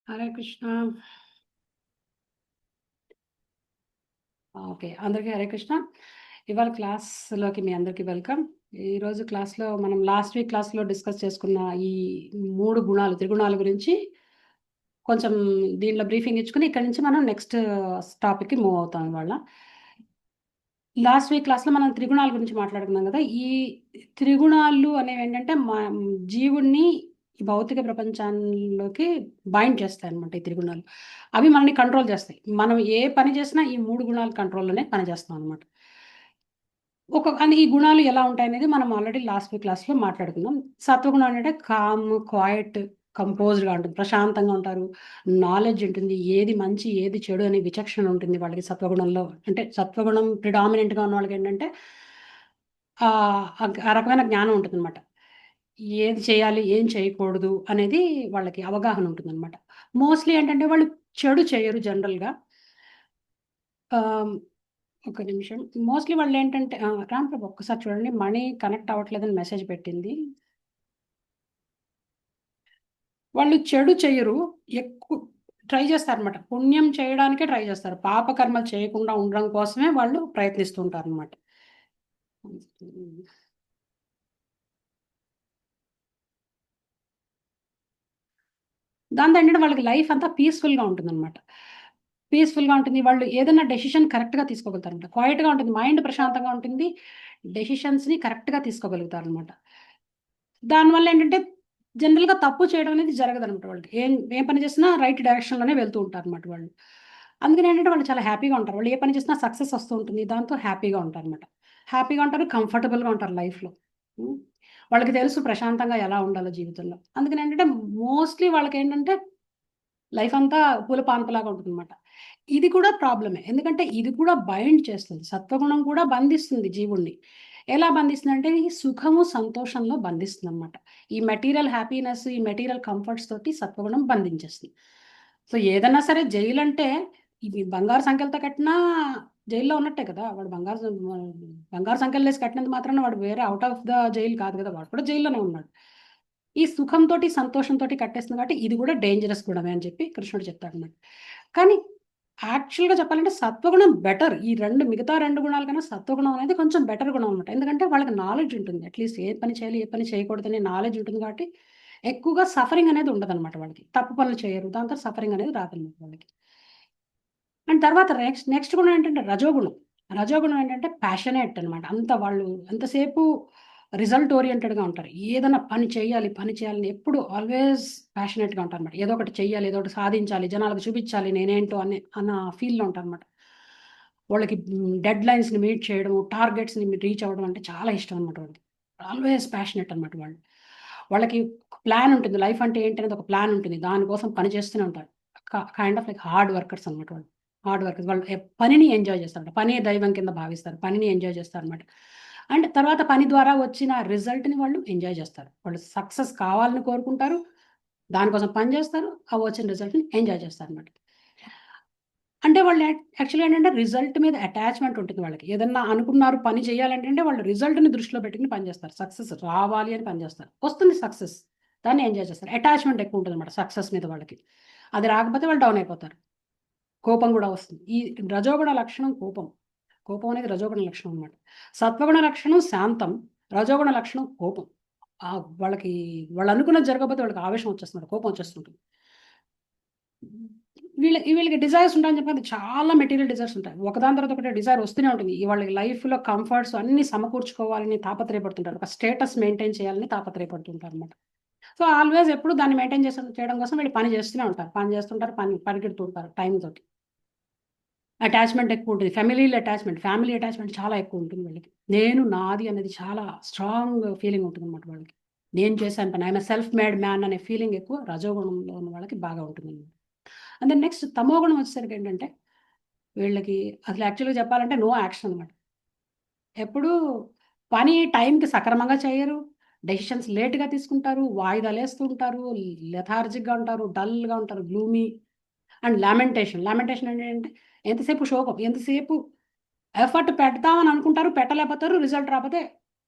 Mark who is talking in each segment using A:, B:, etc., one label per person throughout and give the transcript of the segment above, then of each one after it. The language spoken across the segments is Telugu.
A: హరే కృష్ణ. ఓకే. అందరికీ హరే కృష్ణ. ఇవాళ క్లాస్‌లోకి మీ అందరికీ వెల్కమ్. ఈరోజు క్లాస్‌లో మనం లాస్ట్ వీక్ క్లాస్‌లో డిస్కస్ చేసుకున్న ఈ 3 గుణాలు, త్రిగుణాల గురించి కొంచెం దీనిలో బ్రీఫింగ్ ఇచ్చుకొని, ఇక్కడి నుంచి మనం నెక్స్ట్ టాపిక్‌కి మూవ్ అవుతాం ఇవాళ. లాస్ట్ వీక్ క్లాస్‌లో మనం త్రిగుణాల గురించి మాట్లాడుకున్నాం గదా! ఈ త్రిగుణాలు అనేవేంటంటే, జీవుడిని ఈ భౌతిక ప్రపంచంలోకి బైండ్ చేస్తాయన్నమాట ఈ త్రిగుణాలు. అవి మనల్ని కంట్రోల్ చేస్తాయి. మనం ఏ పని చేసినా ఈ 3 గుణాల కంట్రోల్‌లోనే పని చేస్తామన్నమాట. అని ఈ గుణాలు ఎలా ఉంటాయనేది మనం ఆల్రెడీ లాస్ట్ వీక్ క్లాస్‌లో మాట్లాడుకున్నాం. సత్వగుణం అంటే కామ్, క్వైట్, కంపోజ్డ్‌గా ఉంటుంది. ప్రశాంతంగా ఉంటారు. నాలెడ్జ్ ఉంటుంది. ఏది మంచి, ఏది చెడు అనే విచక్షణ ఉంటుంది వాళ్ళకి సత్వగుణంలో. అంటే సత్వగుణం ప్రిడామినెంట్‌గా ఉన్న వాళ్ళకేంటంటే ఆ రకమైన జ్ఞానం ఉంటుందన్నమాట. ఏది చేయాలి, ఏం చేయకూడదు అనేది వాళ్ళకి అవగాహన ఉంటుందన్నమాట. మోస్ట్‌లీ ఏంటంటే వాళ్ళు చెడు చేయరు జనరల్‌గా. ఆహ్, ఒక్క నిమిషం. మోస్ట్‌లీ వాళ్ళేంటంటే రామ్ ప్రభు ఒక్కసారి చూడండి. మనీ కనెక్ట్ అవ్వట్లేదని మెసేజ్ పెట్టింది. వాళ్ళు చెడు చెయ్యరు. ట్రై చేస్తారనమాట. పుణ్యం చేయడానికే ట్రై చేస్తారు. పాపకర్మలు చేయకుండా ఉండడం కోసమే వాళ్ళు ప్రయత్నిస్తూ ఉంటారనమాట. దాంతో ఏంటంటే వాళ్ళకి లైఫ్ అంతా పీస్‌ఫుల్‌గా ఉంటుందనమాట. పీస్‌ఫుల్‌గా ఉంటుంది. వాళ్ళు ఏదైనా డెసిషన్ కరెక్ట్‌గా తీసుకోగలుగుతారనమాట. క్వైట్‌గా ఉంటుంది. మైండ్ ప్రశాంతంగా ఉంటుంది. డెసిషన్స్‌ని కరెక్ట్‌గా తీసుకోగలుగుతారనమాట. దానివల్ల ఏంటంటే జనరల్‌గా తప్పు చేయడం అనేది జరగదనమాట వాళ్ళకి. ఏం ఏ పని చేసినా రైట్ డైరెక్షన్‌లోనే వెళ్తూ ఉంటారనమాట వాళ్ళు. అందుకని ఏంటంటే వాళ్ళు చాలా హ్యాపీగా ఉంటారు. వాళ్ళు ఏ పని చేసినా సక్సెస్ వస్తూ ఉంటుంది. దాంతో హ్యాపీగా ఉంటారనమాట. హ్యాపీగా ఉంటారు. కంఫర్టబుల్‌గా ఉంటారు లైఫ్‌లో. హ్మ్. వాళ్ళకి తెలుసు ప్రశాంతంగా ఎలా ఉండాలో జీవితంలో. అందుకని ఏంటంటే మోస్ట్‌లీ వాళ్ళకేంటంటే లైఫ్ అంతా పూల పాన్పులాగా ఉంటుందన్నమాట. ఇది కూడా ప్రాబ్లమే. ఎందుకంటే ఇది కూడా బైండ్ చేస్తుంది. సత్వగుణం కూడా బంధిస్తుంది జీవుడిని. ఎలా బంధిస్తుందంటే ఈ సుఖము, సంతోషంలో బంధిస్తుందన్నమాట. ఈ మెటీరియల్ హ్యాపీనెస్, ఈ మెటీరియల్ కంఫర్ట్స్ తోటి సత్వగుణం బంధించేస్తుంది. సో, ఏదన్నా సరే జైలంటే ఇది బంగారు సంకెలతో కట్టినా జైల్‌లో ఉన్నట్టే కదా! వాడు బంగారు సంకెలేసి కట్టినంత మాత్రాన వాడు వేరే ఔట్ ఆఫ్ ద జైల్ కాదు కదా! వాడు కూడా జైల్‌లోనే ఉన్నాడు. ఈ సుఖంతోటి, సంతోషంతోటి కట్టేస్తుంది కాబట్టి ఇది కూడా డేంజరస్ గుణమే అని చెప్పి కృష్ణుడు చెప్తాడన్నమాట. కానీ యాక్చువల్‌గా చెప్పాలంటే సత్వగుణం బెటర్. ఈ 2 మిగతా 2 గుణాల కన్నా సత్వగుణం అనేది కొంచెం బెటర్ గుణం అన్నమాట. ఎందుకంటే వాళ్ళకి నాలెడ్జ్ ఉంటుంది. అట్‌లీస్ట్ ఏ పని చేయాలి, ఏ పని చేయకూడదనే నాలెడ్జ్ ఉంటుంది కాబట్టి ఎక్కువగా సఫరింగ్ అనేది ఉండదన్నమాట వాళ్ళకి. తప్పు పనులు చేయరు. దాంతో సఫరింగ్ అనేది రాదన్నమాట వాళ్ళకి. అండ్ తర్వాత నెక్స్ట్ గుణం ఏంటంటే రజోగుణం. రజోగుణం ఏంటంటే ప్యాషనేట్ అనమాట. వాళ్ళు ఎంతసేపు రిజల్ట్ ఓరియెంటెడ్‌గా ఉంటారు. ఏదన్నా పని చేయాలని ఎప్పుడు ఆల్‌వేస్ ప్యాషనేట్‌గా ఉంటారనమాట. ఏదో ఒకటి చెయ్యాలి, ఏదో ఒకటి సాధించాలి, జనాలకు చూపించాలి నేనేంటో అన్న ఫీల్‌లో ఉంటారనమాట. వాళ్ళకి డెడ్‌లైన్స్‌ని మీట్ చేయడం, టార్గెట్స్‌ని రీచ్ అవ్వడం అంటే చాలా ఇష్టం అనమాట వాళ్ళకి. ఆల్‌వేస్ ప్యాషనేట్ అనమాట వాళ్ళు. వాళ్ళకి ఒక ప్లాన్ ఉంటుంది. లైఫ్ అంటే ఏంటనేది ఒక ప్లాన్ ఉంటుంది. దానికోసం పని చేస్తూనే ఉంటారు. Kind of like hard workers అనమాట వాళ్ళు. Hard workers. వాళ్ళు పనిని ఎంజాయ్ చేస్తారన్నమాట. పనే దైవం కింద భావిస్తారు. పనిని ఎంజాయ్ చేస్తారన్నమాట. అండ్ తర్వాత పని ద్వారా వచ్చిన రిజల్ట్‌ని వాళ్ళు ఎంజాయ్ చేస్తారు. వాళ్ళు సక్సెస్ కావాలని కోరుకుంటారు. దానికోసం పని చేస్తారు. ఆ వచ్చిన రిజల్ట్‌ని ఎంజాయ్ చేస్తారన్నమాట. అంటే వాళ్ళు యాక్చువల్‌గా ఏంటంటే రిజల్ట్ మీద అటాచ్‌మెంట్ ఉంటుంది వాళ్ళకి. ఏదన్నా అనుకున్నారు పని చేయాలంటే వాళ్ళు రిజల్ట్‌ని దృష్టిలో పెట్టుకొని పని చేస్తారు. సక్సెస్ రావాలి అని పని చేస్తారు. వస్తుంది సక్సెస్. దాన్ని ఎంజాయ్ చేస్తారు. అటాచ్‌మెంట్ ఎక్కువ ఉంటదన్నమాట సక్సెస్ మీద వాళ్ళకి. అది రాకపోతే వాళ్ళు డౌన్ అయిపోతారు. కోపం గూడా వస్తుంది. ఈ రజోగుణ లక్షణం కోపం. కోపం అనేది రజోగుణ లక్షణం అన్నమాట. సత్వగుణ లక్షణం శాంతం. రజోగుణ లక్షణం కోపం. వాళ్ళకి వాళ్ళనుకున్నది జరగకపోతే వాళ్ళకి ఆవేశం వచ్చేస్తుంది. కోపం వచ్చేస్తుంటుంది. వీళ్ళకి డిజైర్స్ ఉంటాయని చెప్పాను. చాలా మెటీరియల్ డిజైర్స్ ఉంటాయి. ఒకదాని తర్వాత ఒకటి డిజైర్ వస్తూనే ఉంటుంది. వాళ్ళకి లైఫ్‌లో కంఫర్ట్స్ అన్నీ సమకూర్చుకోవాలని తాపత్రయపడుతుంటారు. ఒక స్టేటస్ మెయింటైన్ చేయాలని తాపత్రయపడుతుంటారనమాట. సో, ఆల్‌వేస్ ఎప్పుడు దాన్ని మెయింటైన్ చేయడం కోసం వీళ్ళు పని చేస్తూనే ఉంటారు. పని చేస్తుంటారు, పరిగెడుతూ ఉంటారు టైమ్‌తోటి. అటాచ్‌మెంట్ ఎక్కువుంటది. ఫ్యామిలీ అటాచ్‌మెంట్ చాలా ఎక్కువుంటుంది వీళ్ళకి. నేను, నాది అనేది చాలా స్ట్రాంగ్ ఫీలింగ్ ఉంటుందన్నమాట వాళ్ళకి. నేను చేశాను పని. I'm a self made man అనే ఫీలింగ్ ఎక్కువ రజోగుణంలో ఉన్న వాళ్ళకి బాగా ఉంటుందన్నమాట. అండ్ దెన్ నెక్స్ట్ తమోగుణం వచ్చేసరికేంటంటే, వీళ్ళకి అసలు యాక్చువల్‌గా చెప్పాలంటే నో యాక్షన్ అనమాట. ఎప్పుడూ పని టైంకి సక్రమంగా చేయరు. డెసిషన్స్ లేట్‌గా తీసుకుంటారు. వాయిదాలేస్తూ ఉంటారు. లెథార్జిక్‌గా ఉంటారు. డల్‌గా ఉంటారు. Gloomy and lamentation. లామెంటేషన్ అంటే ఏంటంటే ఎంతసేపు శోకం. ఎంతసేపు ఎఫర్ట్ పెడతామని అనుకుంటారు. పెట్టలేకపోతారు. రిజల్ట్ రాపోతే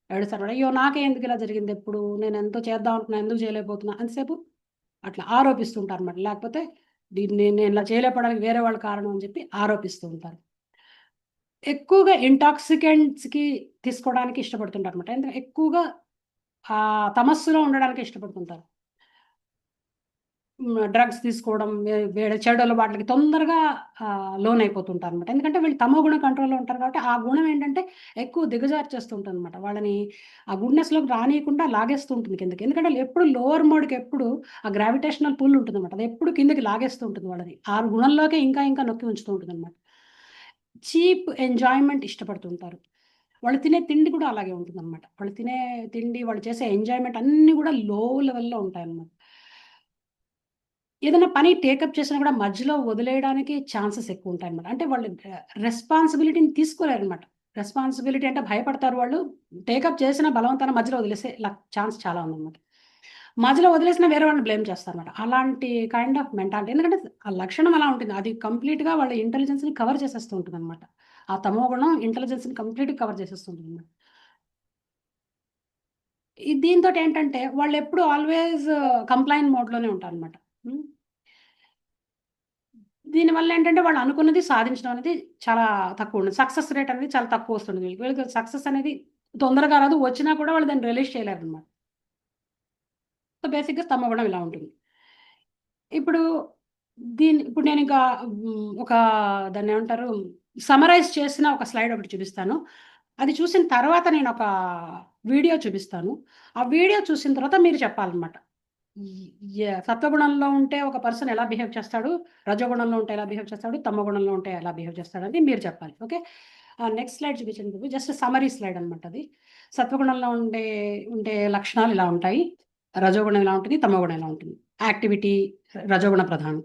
A: ఏడుస్తారు. అయ్యో! నాకే ఎందుకిలా జరిగిందెప్పుడు? నేనెంతో చేద్దాం అనుకున్నా. ఎందుకు చేయలేకపోతున్నా? అంతసేపు అట్లా ఆరోపిస్తుంటారన్నమాట. లేకపోతే దీన్ని నేను ఇలా చేయలేకపోవడానికి వేరే వాళ్ళ కారణం అని చెప్పి ఆరోపిస్తూ ఉంటారు. ఎక్కువగా ఇంటాక్సికెంట్స్‌కి తీసుకోవడానికి ఇష్టపడుతుంటారనమాట. ఎందుకంటే ఎక్కువగా తమస్సులో ఉండడానికి ఇష్టపడుతుంటారు. డ్రగ్స్ తీసుకోవడం, వేరే చెడు అలవాట్లకి తొందరగా లోనయిపోతుంటారనమాట. ఎందుకంటే వీళ్ళు తమో గుణం కంట్రోల్‌లో ఉంటారు కాబట్టి, ఆ గుణం ఏంటంటే ఎక్కువ దిగజార్చేస్తూ ఉంటుందనమాట. వాళ్ళని ఆ గుడ్‌నెస్‌లోకి రానీయకుండా లాగేస్తూ ఉంటుంది కిందకి. ఎందుకంటే ఎప్పుడు లోవర్ మోడ్‌కి ఎప్పుడు ఆ గ్రావిటేషనల్ పుల్ ఉంటుందనమాట. అది ఎప్పుడు కిందకి లాగేస్తూ ఉంటుంది వాళ్ళని. ఆ గుణంలోకే ఇంకా ఇంకా నొక్కి ఉంచుతూ ఉంటుందనమాట. చీప్ ఎంజాయ్‌మెంట్ ఇష్టపడుతూ ఉంటారు. వాళ్ళు తినే తిండి కూడా అలాగే ఉంటుందనమాట. వాళ్ళు తినే తిండి, వాళ్ళు చేసే ఎంజాయ్‌మెంట్ అన్నీ కూడా లో లెవెల్‌లో ఉంటాయన్నమాట. ఏదైనా పని టేకప్ చేసినా కూడా మధ్యలో వదిలేయడానికి ఛాన్సెస్ ఎక్కువుంటాయన్నమాట. అంటే వాళ్ళు రెస్పాన్సిబిలిటీని తీసుకోలేరన్నమాట. రెస్పాన్సిబిలిటీ అంటే భయపడతారు వాళ్ళు. టేకప్ చేసినా బలవంతాన మధ్యలో వదిలేసే ఛాన్స్ చాలా ఉందన్నమాట. మధ్యలో వదిలేసినా వేరే వాళ్ళని బ్లేమ్ చేస్తారన్నమాట. అలాంటి కైండ్ ఆఫ్ మెంటాలిటీ. ఎందుకంటే ఆ లక్షణం అలా ఉంటుంది. అది కంప్లీట్‌గా వాళ్ళ ఇంటెలిజెన్స్‌ని కవర్ చేసేస్తూ ఉంటుందన్నమాట. ఆ తమో గుణం ఇంటెలిజెన్స్‌ని కంప్లీట్‌గా కవర్ చేసేస్తూ ఉంటుందన్నమాట. దీంతోటేంటంటే వాళ్ళెప్పుడు ఆల్‌వేస్ కంప్లెయింట్ మోడ్‌లోనే ఉంటారన్నమాట. హ్మ్. దీనివల్లేంటంటే వాళ్ళు అనుకున్నది సాధించడం అనేది చాలా తక్కువుండదు. సక్సెస్ రేట్ అనేది చాలా తక్కువొస్తుంది వీళ్ళకి. వీళ్ళకి సక్సెస్ అనేది తొందరగా రాదు. వచ్చినా కూడా వాళ్ళు దాన్ని రిలీజ్ చేయలేరనమాట. సో, బేసిక్‌గా స్తమగుణం ఇలా ఉంటుంది. ఇప్పుడు ఇప్పుడు నేనింకా ఒక దాన్నేమంటారు సమ్మరైజ్ చేసిన ఒక స్లైడ్ ఒకటి చూపిస్తాను. అది చూసిన తర్వాత నేనొక వీడియో చూపిస్తాను. ఆ వీడియో చూసిన తర్వాత మీరు చెప్పాలనమాట. ఈ సత్వగుణంలో ఉంటే ఒక పర్సన్ ఎలా బిహేవ్ చేస్తాడు? రజోగుణంలో ఉంటే ఎలా బిహేవ్ చేస్తాడు? తమోగుణంలో ఉంటే ఎలా బిహేవ్ చేస్తాడని మీరు చెప్పాలి. ఓకే. నెక్స్ట్ స్లైడ్ చూపించండి బాబు. జస్ట్ సమ్మరీ స్లైడ్ అనమాట అది. సత్వగుణంలో ఉండే లక్షణాలు ఇలా ఉంటాయి. రజోగుణం ఇలా ఉంటుంది. తమోగుణం ఇలా ఉంటుంది. యాక్టివిటీ రజోగుణ ప్రధానం.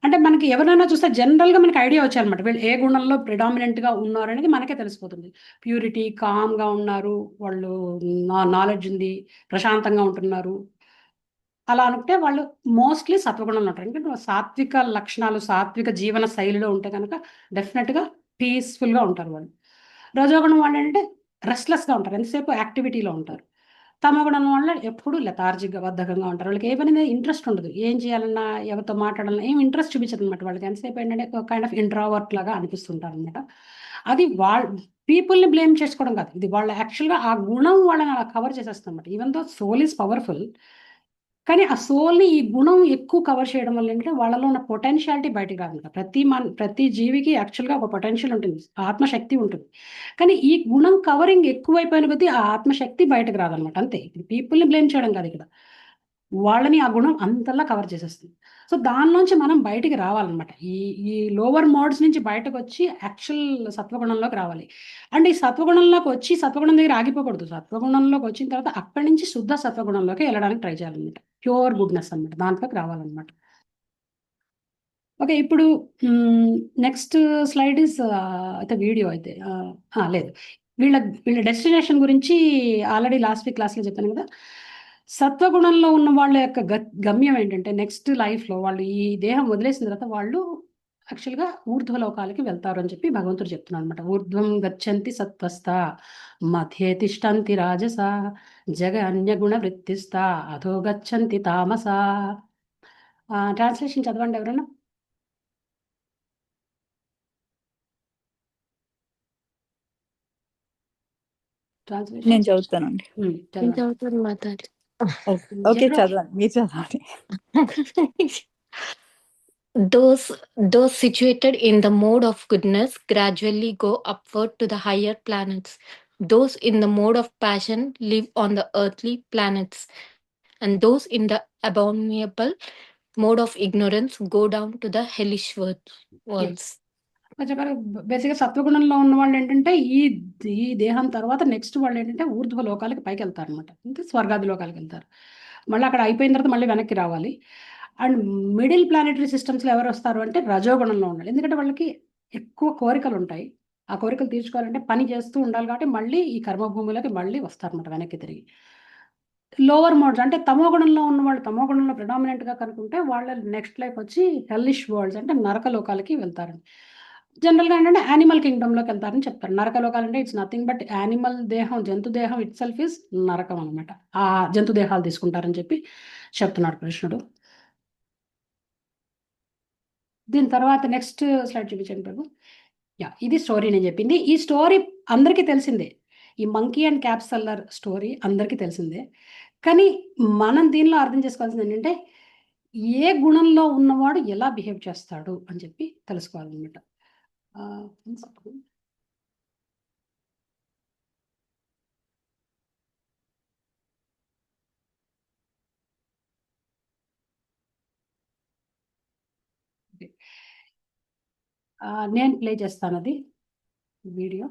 A: అంటే మనకి ఎవరినైనా చూస్తే జనరల్‌గా మనకి ఐడియా వచ్చేయాలన్నమాట. వీళ్ళు ఏ గుణంలో ప్రిడామినెంట్‌గా ఉన్నారనేది మనకే తెలిసిపోతుంది. ప్యూరిటీ, కామ్‌గా ఉన్నారు. వాళ్ళు నాలెడ్జ్ ఉంది. ప్రశాంతంగా ఉంటున్నారు. అలా అనుకుంటే వాళ్ళు మోస్ట్‌లీ సత్వగుణంలో ఉంటారు. ఎందుకంటే సాత్విక లక్షణాలు, సాత్విక జీవన శైలిలో ఉంటే గనక డెఫినెట్‌గా పీస్‌ఫుల్‌గా ఉంటారు వాళ్ళు. రజోగుణం వాళ్ళేంటంటే రెస్ట్‌లెస్‌గా ఉంటారు. ఎంతసేపు యాక్టివిటీలో ఉంటారు. తమోగుణం వాళ్ళు ఎప్పుడూ లెథార్జిక్‌గా, బద్ధకంగా ఉంటారు. వాళ్ళకి ఏ పని మీద ఇంట్రెస్ట్ ఉండదు. ఏం చేయాలన్నా, ఎవరితో మాట్లాడాలన్నా ఏమి ఇంట్రెస్ట్ చూపించరనమాట వాళ్ళకి. ఎంతసేపు ఏంటంటే ఒక కైండ్ ఆఫ్ ఇంట్రావర్ట్ లాగా అనిపిస్తుంటారనమాట. అది పీపుల్‌ని బ్లేమ్ చేసుకోవడం కాదు. ఇది వాళ్ళ యాక్చువల్‌గా ఆ గుణం వాళ్ళని అలా కవర్ చేసేస్తుందన్నమాట. Even though soul is powerful. కానీ ఆ సోల్‌ని ఈ గుణం ఎక్కువ కవర్ చేయడం వల్ల ఏంటంటే, వాళ్ళలో ఉన్న పొటెన్షియాలిటీ బయటికి రాదనమాట. ప్రతి జీవికి యాక్చువల్‌గా ఒక పొటెన్షియల్ ఉంటుంది. ఆత్మశక్తి ఉంటుంది. కానీ ఈ గుణం కవరింగ్ ఎక్కువైపోయిన కొద్దీ ఆ ఆత్మశక్తి బయటకు రాదనమాట. అంతే. ఇప్పుడు పీపుల్‌ని బ్లేమ్ చేయడం కాదు ఇక్కడ. వాళ్ళని ఆ గుణం అంతలా కవర్ చేసేస్తుంది. సో, దానిలోంచి మనం బయటికి రావాలనమాట. ఈ ఈ లోవర్ మోడ్స్ నుంచి బయటకొచ్చి యాక్చువల్ సత్వగుణంలోకి రావాలి. అండ్ ఈ సత్వగుణంలోకొచ్చి సత్వగుణం దగ్గర ఆగిపోకూడదు. సత్వగుణంలోకొచ్చిన తర్వాత అక్కడి నుంచి శుద్ధ సత్వగుణంలోకి ఎళ్ళడానికి ట్రై చేయాలనమాట. ప్యూర్ గుడ్‌నెస్ అనమాట. దాంట్లోకి రావాలనమాట. ఓకే. ఇప్పుడు నెక్స్ట్ స్లైడ్ ఈస్ అయితే వీడియో అయితే లేదు. వీళ్ళ వీళ్ళ డెస్టినేషన్ గురించి ఆల్రెడీ లాస్ట్ వీక్ క్లాస్‌లో చెప్పాను గదా! సత్వగుణంలో ఉన్న వాళ్ళ యొక్క గమ్యం ఏంటంటే నెక్స్ట్ లైఫ్‌లో వాళ్ళు ఈ దేహం వదిలేసిన తర్వాత వాళ్ళు యాక్చువల్‌గా ఊర్ధ్వలోకాలకి వెళ్తారు అని చెప్పి భగవంతుడు చెప్తున్నాడనమాట. ఊర్ధ్వం గచ్చంతి సత్వస్థా మధ్యే తిష్టంతి రాజసా జగన్యగుణ వృత్తిస్థా అధో గచ్చంతి తామసా. ట్రాన్స్‌లేషన్ చదవండి ఎవరైనా?
B: నేను
A: ట్రాన్స్‌లేషన్.
B: చదువుతానండి.
A: చదవండి.
C: చదువుతాను మాతాజీ.
B: ఓకే. చదవండి. మీరు చదవండి.
C: Those situated in the mode of goodness gradually go upward to the higher planets. Those in the mode of passion live on the earthly planets, and those in the abominable mode of ignorance go down to the hellish worlds.
A: చెప్పారు. బేసిక్‌గా సత్వగుణంలో ఉన్నవాళ్ళేంటంటే, ఈ దేహం తర్వాత నెక్స్ట్ వాళ్ళేంటంటే ఊర్ధ్వ లోకాలకి పైకెళ్తారనమాట. అంటే స్వర్గాది లోకాలకెళ్తారు. మళ్ళీ అక్కడ అయిపోయిన తర్వాత మళ్ళీ వెనక్కి రావాలి. అండ్ మిడిల్ ప్లానెటరీ సిస్టమ్స్‌లో ఎవరొస్తారు అంటే రజోగుణంలో ఉండాలి. ఎందుకంటే వాళ్ళకి ఎక్కువ కోరికలుంటాయి. ఆ కోరికలు తీర్చుకోవాలంటే పని చేస్తూ ఉండాలి కాబట్టి మళ్ళీ ఈ కర్మభూమిలోకి మళ్ళీ వస్తారనమాట వెనక్కి తిరిగి. లోవర్ మోడ్స్ అంటే తమోగుణంలో ఉన్నవాళ్ళు తమోగుణంలో ప్రిడామినెంట్‌గా కనుకుంటే వాళ్ళ నెక్స్ట్ లైఫ్ వచ్చి హెల్లిష్ వరల్డ్స్ అంటే నరక లోకాలకి వెళ్తారండి. జనరల్‌గా ఏంటంటే యానిమల్ కింగ్డమ్‌లోకెళ్తారని చెప్తారు. నరక లోకాలంటే ఇట్స్ నథింగ్ బట్ యానిమల్ దేహం, జంతు దేహం ఇట్‌సెల్ఫ్ ఈస్ నరకం అనమాట. ఆ జంతు దేహాలు తీసుకుంటారని చెప్పి చెప్తున్నాడు కృష్ణుడు. దీని తర్వాత నెక్స్ట్ స్లైడ్ చూపించండి ప్రభు. ఇది స్టోరీ నేను చెప్పింది. ఈ స్టోరీ అందరికీ తెలిసిందే. ఈ మంకీ అండ్ క్యాప్సల్లర్ స్టోరీ అందరికీ తెలిసిందే. కానీ మనం దీనిలో అర్థం చేసుకోవాల్సింది ఏంటంటే, ఏ గుణంలో ఉన్నవాడు ఎలా బిహేవ్ చేస్తాడు అని చెప్పి తెలుసుకోవాలన్నమాట. one second. Okay. నేను ప్లే చేస్తాను అది వీడియో.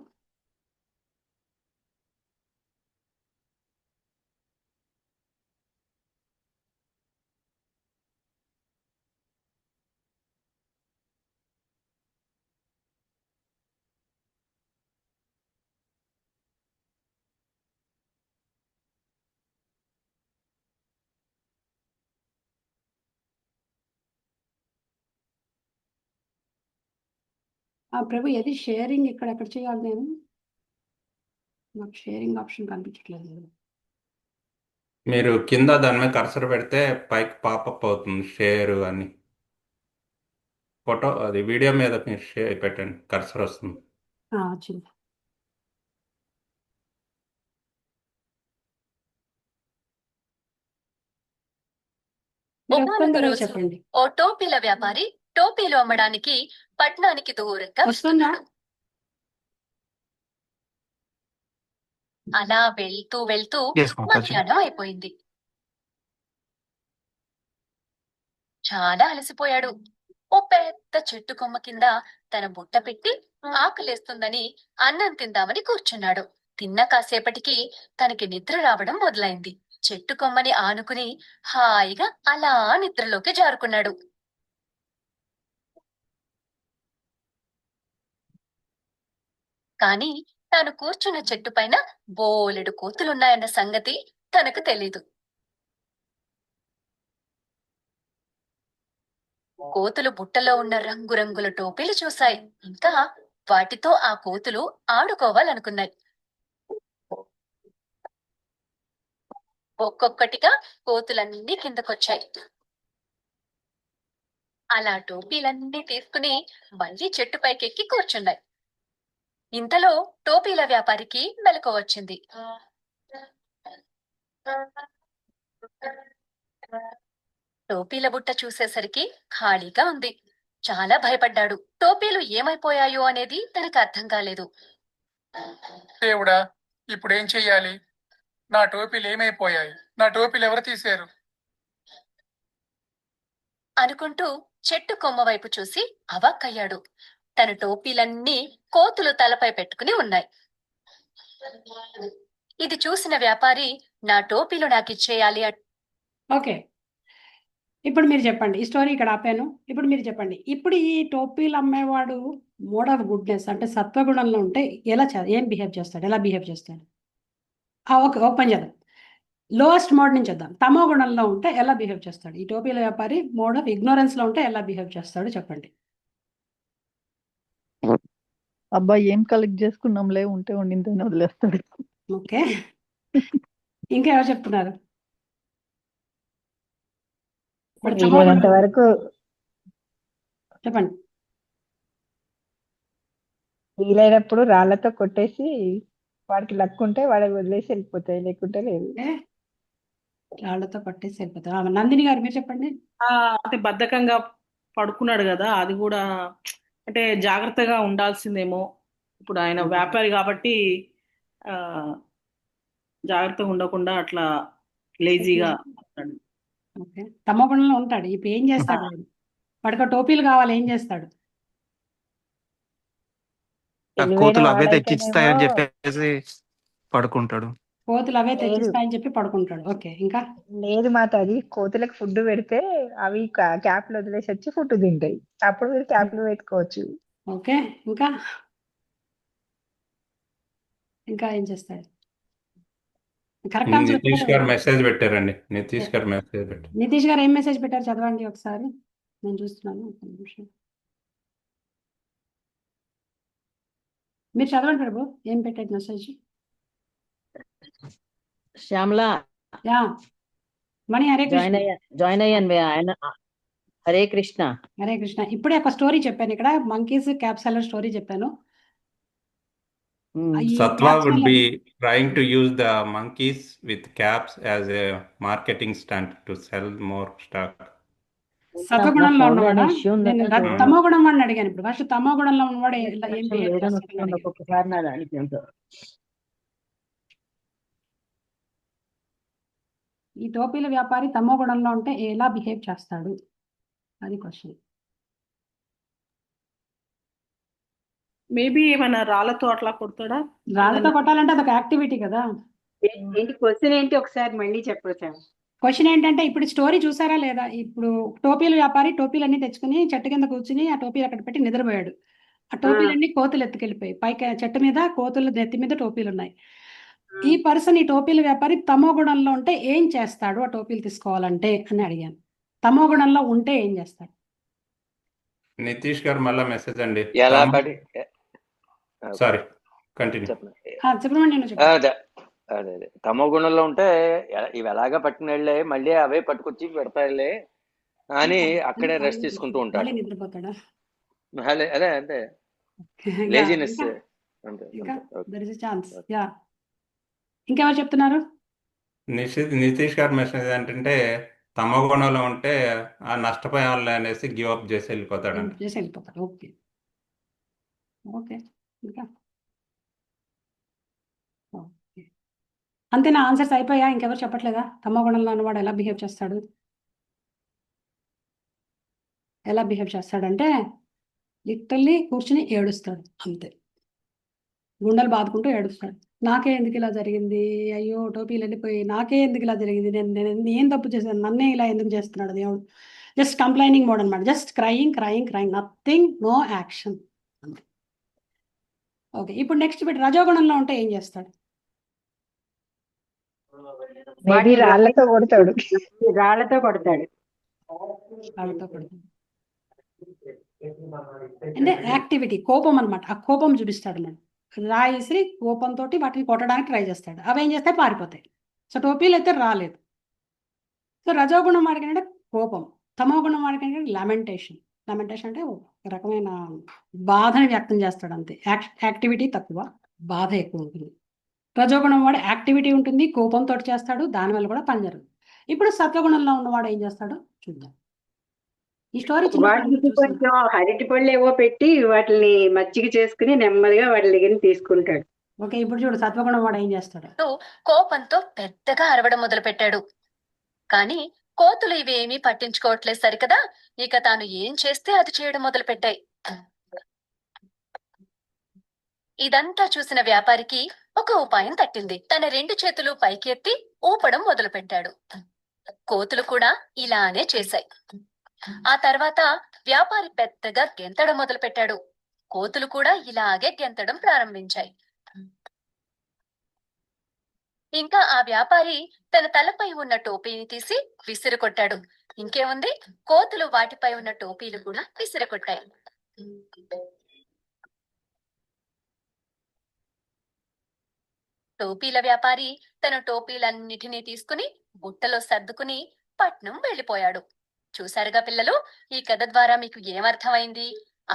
A: ప్రభు ఏది షేరింగ్ ఇక్కడ ఎక్కడ చేయాలి నేను? నాకు షేరింగ్ ఆప్షన్ కనిపించట్లేదు.
D: మీరు కింద దాని మీద కర్సర్ పెడితే పైకి పాపప్ అవుతుంది షేర్ అని. ఫోటో అది వీడియో మీద మీరు షేర్ పెట్టండి, కర్సర్ వస్తుంది.
A: వచ్చింది.
C: ఒకనొక రోజు
A: చెప్పండి.
C: ఓ టోపీల వ్యాపారి టోపీలు అమ్మడానికి పట్నానికి దూరంగా
A: వస్తుందా?
C: వస్తున్నాడు. అలా వెళ్తూ వెళ్తూ మధ్యాహ్నం అయిపోయింది. చాలా అలసిపోయాడు. ఓ పెద్ద చెట్టు కొమ్మ కింద తన బుట్ట పెట్టి ఆకలేస్తుందని అన్నం తిందామని కూర్చున్నాడు. తిన్న కాసేపటికి తనకి నిద్ర రావడం మొదలైంది. చెట్టు కొమ్మని ఆనుకుని హాయిగా అలా నిద్రలోకి జారుకున్నాడు. కాని తాను కూర్చున్న చెట్టు పైన బోలెడు కోతులున్నాయన్న సంగతి తనకు తెలీదు. కోతులు బుట్టలో ఉన్న రంగురంగుల టోపీలు చూశాయి. ఇంకా వాటితో ఆ కోతులు ఆడుకోవాలనుకున్నాయి. ఒక్కొక్కటిగా కోతులన్నీ కిందకొచ్చాయి. అలా టోపీలన్నీ తీసుకుని మళ్ళీ చెట్టు పైకెక్కి కూర్చున్నాయి. ఇంతలో టోపీల వ్యాపారికి మెలకువ వచ్చింది. టోపీల బుట్ట చూసేసరికి ఖాళీగా ఉంది. చాలా భయపడ్డాడు. టోపీలు ఏమైపోయాయో అనేది తనకు అర్థం కాలేదు.
E: దేవుడా, ఇప్పుడేం చెయ్యాలి? నా టోపీలు ఏమైపోయాయి? నా టోపీలు ఎవరు తీశారు?
C: అనుకుంటూ చెట్టు కొమ్మ వైపు చూసి అవాక్కయ్యాడు. తన టోపీలన్నీ కోతులు తలపై పెట్టుకుని ఉన్నాయి. ఇది చూసిన వ్యాపారి నా టోపీలు నాకిచ్చేయాలి.
A: ఓకే, ఇప్పుడు మీరు చెప్పండి. ఈ స్టోరీ ఇక్కడ ఆపాను. ఇప్పుడు మీరు చెప్పండి. ఇప్పుడు ఈ టోపీలు అమ్మేవాడు మోడ్ ఆఫ్ గుడ్నెస్ అంటే సత్వగుణంలో ఉంటే ఏం బిహేవ్ చేస్తాడు, ఎలా బిహేవ్ చేస్తాడు? ఓకే, ఒక పని చేద్దాం. లోయెస్ట్ మోడ్ నుంచి వద్దాం. తమో గుణంలో ఉంటే ఎలా బిహేవ్ చేస్తాడు? ఈ టోపీల వ్యాపారి మోడ్ ఆఫ్ ఇగ్నోరెన్స్ లో ఉంటే ఎలా బిహేవ్ చేస్తాడు చెప్పండి.
B: అబ్బా ఏం కలెక్ట్ చేసుకున్నాంలే, ఉంటే ఉండిందని వదిలేస్తాడు.
A: ఓకే, ఇంకా ఎవరు చెప్తున్నారు? ఇప్పుడు తమో
F: వీలైనంత
A: గుణం
F: వరకు
A: చెప్పండి.
F: వీలైనప్పుడు రాళ్లతో కొట్టేసి వాడికి లక్ ఉంటే వాడికి వదిలేసి వెళ్ళిపోతాయి, లేకుంటే లేదు.
A: ఓకే, రాళ్లతో పట్టేసి వెళ్ళిపోతారు. నందిని గారు మీరు చెప్పండి.
G: అంటే బద్ధకంగా పడుకున్నాడు కదా, అది కూడా అంటే జాగ్రత్తగా ఉండాల్సిందేమో. ఇప్పుడు ఆయన వ్యాపారి కాబట్టి జాగ్రత్తగా ఉండకుండా అట్లా లేజీగా ఉంటాడు.
A: ఓకే, తమో గుణంలో ఉంటాడు. ఇప్పుడు ఏం చేస్తాడు ఆయన? వాడికి టోపీలు కావాలి, ఏం చేస్తాడు?
F: తెలివైన
H: కోతులు అవే
F: వాడైతేనేమో
H: తెచ్చిస్తాయని చెప్పేసి పడుకుంటాడు.
A: కోతులు అవే
F: లేదు
A: తెచ్చిస్తాయని చెప్పి పడుకుంటాడు. ఓకే, ఇంకా
F: లేదు మాత, అది కోతులకు ఫుడ్ పెడితే అవి క్యాప్లు వదిలేసి వచ్చి ఫుడ్ తింటాయి. అప్పుడు మీరు క్యాప్లు పెట్టుకోవచ్చు.
A: ఓకే, ఇంకా ఇంకా ఏం చేస్తాడు? కరెక్ట్ ఆన్సర్
D: నితీష్ గారు మెసేజ్ పెట్టారండి. నితీష్ గారు మెసేజ్ పెట్టారు.
A: నితీష్ గారు ఏం మెసేజ్ పెట్టారు చదవండి ఒకసారి, నేను చూస్తున్నాను. ఒక నిమిషం మీరు చదవండి ప్రభు, ఏం పెట్టాడు మెసేజ్?
I: శ్యామల
A: యా మణి, హరే
I: జాయిన్
A: కృష్ణ.
I: జాయిన్ అయ్యాను ఆయన హరే కృష్ణ.
A: హరే కృష్ణ. ఇప్పుడే ఒక స్టోరీ చెప్పాను ఇక్కడ, మంకీస్ క్యాప్ సెల్లర్ స్టోరీ చెప్పాను.
I: ఉమ్.
A: ఈ
D: Sattva
A: cap
D: would
A: seller
D: be trying to use the monkeys with caps as a marketing stunt to sell more stock.
I: నా
A: సత్వగుణంలో
I: ఫోన్
A: ఉన్నవాడా?
I: ఏమైనా ఇష్యూ
A: నేను
I: ఉందా?
A: తమో గుణం వాడిని అడిగాను. ఇప్పుడు ఫస్ట్ తమో గుణంలో ఉన్నవాడు ఏం బిహేవ్
I: లేదని
A: చేస్తాడని
I: వస్తుంది
A: అడిగాను.
I: ఒక్కొక్కసారి నా దానికి ఏంటో.
A: ఈ టోపీల వ్యాపారి తమో గుణంలో ఉంటే ఎలా బిహేవ్ చేస్తాడు అది క్వశ్చన్.
G: మేబీ ఏమైనా రాళ్ళతో అట్లా కొడతాడా?
A: రాళ్ళతో కొట్టాలంటే అదొక యాక్టివిటీ కదా.
J: ఏంటి క్వశ్చన్ ఏంటి ఒకసారి మళ్ళీ చెప్పొచ్చా?
A: క్వశ్చన్ ఏంటంటే ఇప్పుడు స్టోరీ చూసారా లేదా? ఇప్పుడు టోపీల వ్యాపారి టోపీలన్నీ తెచ్చుకుని చెట్టు కింద కూర్చుని ఆ టోపీలు అక్కడ పెట్టి నిద్రపోయాడు. ఆ టోపీలన్నీ కోతులు ఎత్తుకెళ్ళిపోయి పైకి చెట్టు మీద కోతుల నెత్తి మీద టోపీలు ఉన్నాయి. ఈ పర్సన్, ఈ టోపీల వ్యాపారి తమో గుణంలో ఉంటే ఏం చేస్తాడు ఆ టోపీలు తీసుకోవాలంటే అని అడిగాను. తమో గుణంలో ఉంటే ఏం చేస్తాడు?
D: నితీష్ గారు మళ్ళా మెసేజ్ అండి.
K: ఎలా పడి
D: సారీ, కంటిన్యూ.
A: చెప్పమండి. నేను చెప్పాను.
K: అదే అదే తమో గుణంలో ఉంటే ఇవి ఎలాగా పట్టుకుని వెళ్ళే మళ్ళీ అవే పట్టుకొచ్చి పెడతాయిలే అని అక్కడే రెస్ట్ తీసుకుంటూ ఉంటాడు.
A: మళ్ళీ నిద్రపోతాడా?
K: అదే అంటే
A: ఇంకా
K: లేజినెస్
A: ఇంకా
K: అంతే.
A: ఇంకా there is a chance. Yeah. ఇంకెవరు చెప్తున్నారు?
D: నితీష్ గారు మెసేజ్ ఏంటంటే తమ గుణంలో ఉంటే ఆ నష్టపోయాలి అనేసి గివ్ అప్ చేసి వెళ్ళిపోతాడంట.
A: చేసి వెళ్ళిపోతాడు. Okay okay. ఇంకా ఓకే. అంతేనా? ఆన్సర్స్ అయిపోయా? ఇంకెవరు చెప్పట్లేదా? తమో గుణంలో ఉన్నవాడు ఎలా బిహేవ్ చేస్తాడు? ఎలా బిహేవ్ చేస్తాడంటే లిటరల్లీ కూర్చుని ఏడుస్తాడు అంతే. గుండెలు బాదుకుంటూ ఏడుస్తాడు. నాకే ఎందుకు ఇలా జరిగింది, అయ్యో టోపీలు వెళ్ళిపోయి నాకే ఎందుకు ఇలా జరిగింది, నేను ఏం తప్పు చేశాను, నన్నే ఇలా ఎందుకు చేస్తున్నాడు దేవుడు. జస్ట్ కంప్లైనింగ్ మోడ్ అనమాట. Just crying crying crying, nothing, no action అంతే. ఓకే. ఇప్పుడు నెక్స్ట్ బిట్ రజోగుణంలో ఉంటే ఏం చేస్తాడు?
F: మేబీ రాళ్ళతో కొడతాడు.
J: రాళ్లతో కొడతాడు.
A: వాళ్ళతో కొడతాడు. అంటే యాక్టివిటీ, కోపం అనమాట. ఆ కోపం చూపిస్తాడు అన్నమాట. రాయిసి కోపంతో వాటిని కొట్టడానికి ట్రై చేస్తాడు. అవి ఏం చేస్తే పారిపోతాయి. సో టోపీలు అయితే రాలేదు. సో రజోగుణం వాడికి అంటే కోపం, తమో గుణం వాడికి అంటే లామెంటేషన్. లామెంటేషన్ అంటే ఒక రకమైన బాధని వ్యక్తం చేస్తాడు అంతే. యాక్టివిటీ తక్కువ, బాధ ఎక్కువ ఉంటుంది. రజోగుణం వాడు యాక్టివిటీ ఉంటుంది, కోపంతో చేస్తాడు, దానివల్ల కూడా పని జరుగుతుంది. ఇప్పుడు సత్వగుణంలో ఉన్నవాడు ఏం చేస్తాడో చూద్దాం. ఈ స్టోరీ
J: వాటికి కొంచెం అరటి పళ్ళు ఏవో పెట్టి వాటిని మజ్జిగ చేసుకుని నెమ్మదిగా వాటి దగ్గర తీసుకుంటాడు.
A: ఓకే. ఇప్పుడు చూడు సత్వగుణం వాడు ఏం చేస్తాడు.
C: కోపంతో పెద్దగా అరవడం మొదలు పెట్టాడు. కానీ కోతులు ఇవేమీ పట్టించుకోవట్లేదు సరికదా. ఇక తాను ఏం చేస్తే అది చేయడం మొదలు పెట్టాయి. ఇదంతా చూసిన వ్యాపారికి ఒక ఉపాయం తట్టింది. తన 2 చేతులు పైకి ఎత్తి ఊపడం మొదలు పెట్టాడు. కోతులు కూడా ఇలానే చేశాయి. ఆ తర్వాత వ్యాపారి పెద్దగా గెంతడం మొదలు పెట్టాడు. కోతులు కూడా ఇలాగే గెంతడం ప్రారంభించాయి. ఇంకా ఆ వ్యాపారి తన తలపై ఉన్న టోపీని తీసి విసిరికొట్టాడు. ఇంకేముంది, కోతులు వాటిపై ఉన్న టోపీలు కూడా విసిరికొట్టాయి. టోపీల వ్యాపారి తన టోపీలన్నిటినీ తీసుకుని బుట్టలో సర్దుకుని పట్నం వెళ్లిపోయాడు. చూశారుగా పిల్లలు, ఈ కథ ద్వారా మీకు ఏమర్థమైంది?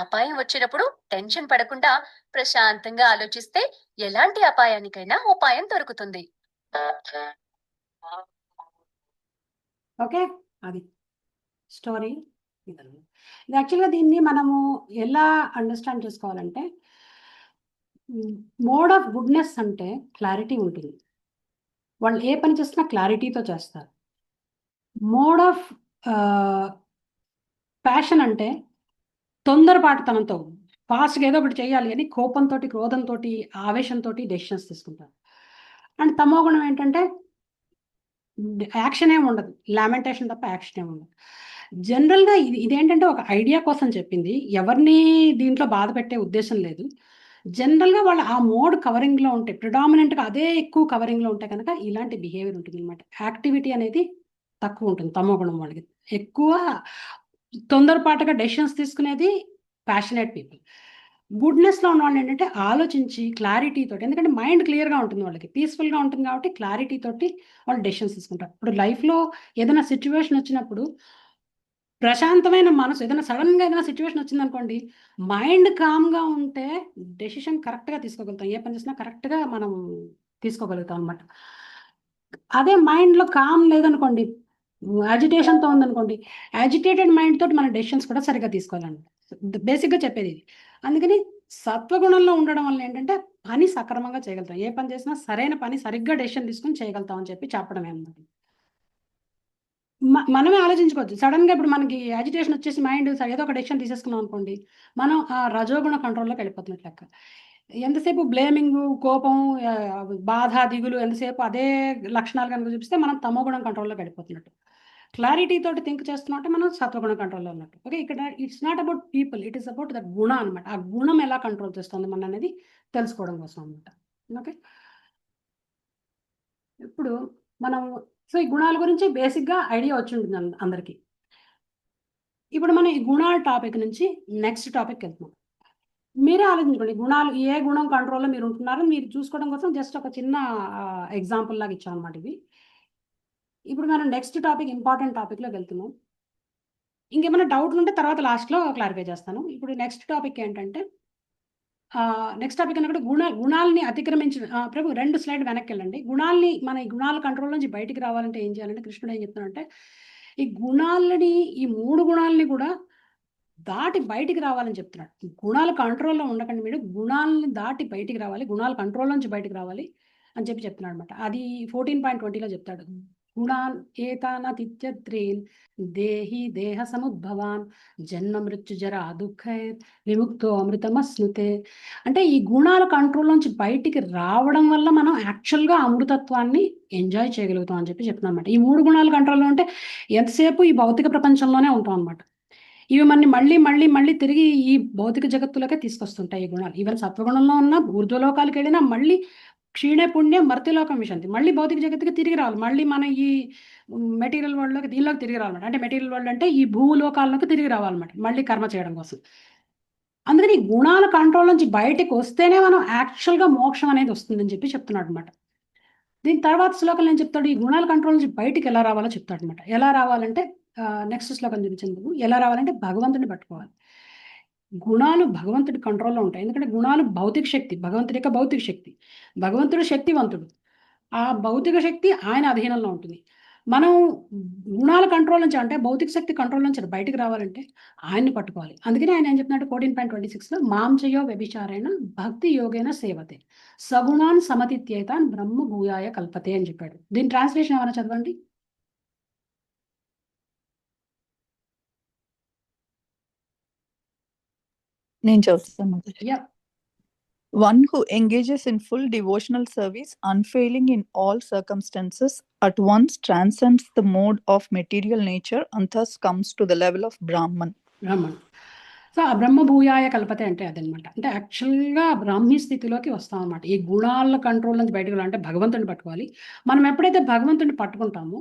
C: అపాయం వచ్చినప్పుడు టెన్షన్ పడకుండా ప్రశాంతంగా ఆలోచిస్తే ఎలాంటి అపాయానికైనా ఉపాయం దొరుకుతుంది.
A: ఓకే, అది స్టోరీ. ఇది యాక్చువల్గా దీన్ని మనము ఎలా అండర్స్టాండ్ చేసుకోవాలంటే, మోడ్ ఆఫ్ గుడ్నెస్ అంటే క్లారిటీ ఉంటుంది. వాళ్ళు ఏ పని చేసినా క్లారిటీతో చేస్తారు. మోడ్ ఆఫ్ ప్యాషన్ అంటే తొందరపాటుతనంతో ఫాస్ట్గా ఏదో ఒకటి చేయాలి అని కోపంతో, క్రోధంతో, ఆవేశంతో డెసిషన్స్ తీసుకుంటారు. అండ్ తమో గుణం ఏంటంటే యాక్షన్ ఏమి ఉండదు, లామెంటేషన్ తప్ప యాక్షన్ ఏమి ఉండదు. జనరల్గా ఇదేంటంటే ఒక ఐడియా కోసం చెప్పింది, ఎవరిని దీంట్లో బాధ పెట్టే ఉద్దేశం లేదు. జనరల్గా వాళ్ళు ఆ మోడ్ కవరింగ్లో ఉంటే, ప్రిడామినెంట్గా అదే ఎక్కువ కవరింగ్లో ఉంటే కనుక ఇలాంటి బిహేవియర్ ఉంటుంది అనమాట. యాక్టివిటీ అనేది తక్కువ ఉంటుంది తమో గుణం వాళ్ళకి. ఎక్కువ తొందరపాటుగా డెసిషన్స్ తీసుకునేది ప్యాషనేట్ పీపుల్. గుడ్నెస్లో ఉన్న వాళ్ళు ఏంటంటే ఆలోచించి క్లారిటీతో, ఎందుకంటే మైండ్ క్లియర్గా ఉంటుంది, వాళ్ళకి పీస్ఫుల్గా ఉంటుంది కాబట్టి క్లారిటీ తోటి వాళ్ళు డెసిషన్స్ తీసుకుంటారు. ఇప్పుడు లైఫ్లో ఏదైనా సిచ్యువేషన్ వచ్చినప్పుడు ప్రశాంతమైన మనసు ఏదైనా సడన్గా ఏదైనా సిచ్యువేషన్ వచ్చిందనుకోండి, మైండ్ కామ్గా ఉంటే డెసిషన్ కరెక్ట్గా తీసుకోగలుగుతాం. ఏ పని చేసినా కరెక్ట్గా మనం తీసుకోగలుగుతాం అనమాట. అదే మైండ్లో కామ్ లేదనుకోండి, యాజిటేషన్తో ఉందనుకోండి, యాజిటేటెడ్ మైండ్ తోటి మన డెసిషన్స్ కూడా సరిగ్గా తీసుకోవాలండి. బేసిక్గా చెప్పేది ఇది. అందుకని సత్వగుణంలో ఉండడం వల్ల ఏంటంటే పని సక్రమంగా చేయగలుగుతాం. ఏ పని చేసినా సరైన పని సరిగ్గా డెసిషన్ తీసుకొని చేయగలుగుతాం అని చెప్పి చెప్పడమే అన్నమాట. మనమే ఆలోచించుకోవచ్చు. సడన్గా ఇప్పుడు మనకి యాజిటేషన్ వచ్చేసి మైండ్ ఏదో ఒక డెసిషన్ తీసేసుకున్నాం అనుకోండి, మనం ఆ రజోగుణ కంట్రోల్లోకి వెళ్ళిపోతున్నట్లు లెక్క. ఎంతసేపు బ్లేమింగు, కోపం, బాధ, దిగులు ఎంతసేపు అదే లక్షణాలు కనుక చూపిస్తే మనం తమోగుణం కంట్రోల్లోకి వెళ్ళిపోతున్నట్టు. క్లారిటీ తోటి థింక్ చేస్తున్నాం అంటే మనం సత్వగుణ కంట్రోల్లో ఉన్నట్టు. ఓకే, ఇక్కడ it's not about people, it is about the గుణ అనమాట. ఆ గుణం ఎలా కంట్రోల్ చేస్తుంది మన అనేది తెలుసుకోవడం కోసం అనమాట. ఓకే, ఇప్పుడు మనం సో ఈ గుణాల గురించి బేసిక్గా ఐడియా వచ్చి ఉంటుంది అందరికీ. ఇప్పుడు మనం ఈ గుణాల టాపిక్ నుంచి నెక్స్ట్ టాపిక్ వెళ్తున్నాం. మీరే ఆలోచించుకోండి, గుణాలు ఏ గుణం కంట్రోల్లో మీరు ఉంటున్నారో మీరు చూసుకోవడం కోసం జస్ట్ ఒక చిన్న ఎగ్జాంపుల్ లాగా ఇచ్చాం అనమాట ఇది. ఇప్పుడు మనం నెక్స్ట్ టాపిక్, ఇంపార్టెంట్ టాపిక్లోకి వెళ్తున్నాం. ఇంకేమైనా డౌట్లు ఉంటే తర్వాత లాస్ట్లో క్లారిఫై చేస్తాను. ఇప్పుడు నెక్స్ట్ టాపిక్ ఏంటంటే, నెక్స్ట్ టాపిక్ అన్నప్పుడు గుణాలని అతిక్రమించిన ప్రభు 2 స్లైడ్ వెనక్కి వెళ్ళండి. గుణాలని మన ఈ గుణాల కంట్రోల్ నుంచి బయటికి రావాలంటే ఏం చేయాలంటే కృష్ణుడు ఏం చెప్తున్నాడంటే, ఈ గుణాలని, ఈ 3 గుణాలని కూడా దాటి బయటికి రావాలని చెప్తున్నాడు. గుణాల కంట్రోల్లో ఉండకండి, మీరు గుణాలని దాటి బయటికి రావాలి, గుణాల కంట్రోల్ నుంచి బయటికి రావాలి అని చెప్తున్నాడు అనమాట. అది 14.20లో చెప్తాడు. గుణాన్ ఏతానతిత్యత్రీన్ దేహి దేహ సముద్భవాన్ జన్మ మృత్యు జరా దుఃఖైర్ విముక్తో అమృతమస్నుతే. అంటే ఈ గుణాల కంట్రోల్ నుంచి బయటికి రావడం వల్ల మనం యాక్చువల్గా అమృతత్వాన్ని ఎంజాయ్ చేయగలుగుతాం అని చెప్తున్నాం అనమాట. ఈ 3 గుణాల కంట్రోల్లో ఉంటే ఎంతసేపు ఈ భౌతిక ప్రపంచంలోనే ఉంటాం అనమాట. ఇవి మళ్ళీ మళ్ళీ మళ్ళీ మళ్ళీ తిరిగి ఈ భౌతిక జగత్తులోకే తీసుకొస్తుంటాయి ఈ గుణాలు. ఈవెన్ సత్వగుణంలో ఉన్న ఊర్ధ్వలోకాలకు వెళ్ళినా మళ్ళీ క్షీణే పుణ్యం మర్త్యలోకం విశంతి, మళ్ళీ భౌతిక జగత్తుకి తిరిగి రావాలి, మళ్ళీ మన ఈ మెటీరియల్ వరల్డ్లోకి దీనిలోకి తిరిగి రావాలన్నమాట. అంటే మెటీరియల్ వరల్డ్ అంటే ఈ భూలోకాల్లోకి తిరిగి రావాలన్నమాట, మళ్ళీ కర్మ చేయడం కోసం. అందుకని ఈ గుణాల కంట్రోల్ నుంచి బయటకు వస్తేనే మనం యాక్చువల్గా మోక్షం అనేది వస్తుందని చెప్తున్నాడు అనమాట. దీని తర్వాత శ్లోకం ఏం చెప్తాడు, ఈ గుణాల కంట్రోల్ నుంచి బయటికి ఎలా రావాలో చెప్తాడు అనమాట. ఎలా రావాలంటే నెక్స్ట్ శ్లోకం చూపించింది, ఎలా రావాలంటే భగవంతుడిని పట్టుకోవాలి. గుణాలు భగవంతుడి కంట్రోల్లో ఉంటాయి. ఎందుకంటే గుణాలు భౌతిక శక్తి, భగవంతుడి యొక్క భౌతిక శక్తి. భగవంతుడు శక్తివంతుడు, ఆ భౌతిక శక్తి ఆయన అధీనంలో ఉంటుంది. మనం గుణాల కంట్రోల్ నుంచి, అంటే భౌతిక శక్తి కంట్రోల్ నుంచి బయటికి రావాలంటే ఆయన్ని పట్టుకోవాలి. అందుకని ఆయన ఏం చెప్తున్నాడు 14.26లో, మాంచయో వ్యభిచారేణ భక్తి యోగేన సేవతే సగుణాన్ సమతిత్యేతాన్ బ్రహ్మ భూయాయ కల్పతే అని చెప్పాడు. దీని ట్రాన్స్లేషన్ ఏమైనా చదవండి.
B: నేను చదువుతాను.
A: Yeah.
B: One who engages in full devotional service, unfailing in all circumstances, at once transcends the mode of material nature and thus comes to the level of Brahman.
A: So ఆ బ్రహ్మ భూయాయ కల్పతే అంటే అదనమాట. అంటే యాక్చువల్గా బ్రాహ్మీ స్థితిలోకి వస్తాం అన్నమాట. ఈ గుణాల కంట్రోల్ నుంచి బయటకు వెళ్ళాలంటే భగవంతుడిని పట్టుకోవాలి. మనం ఎప్పుడైతే భగవంతుడిని పట్టుకుంటామో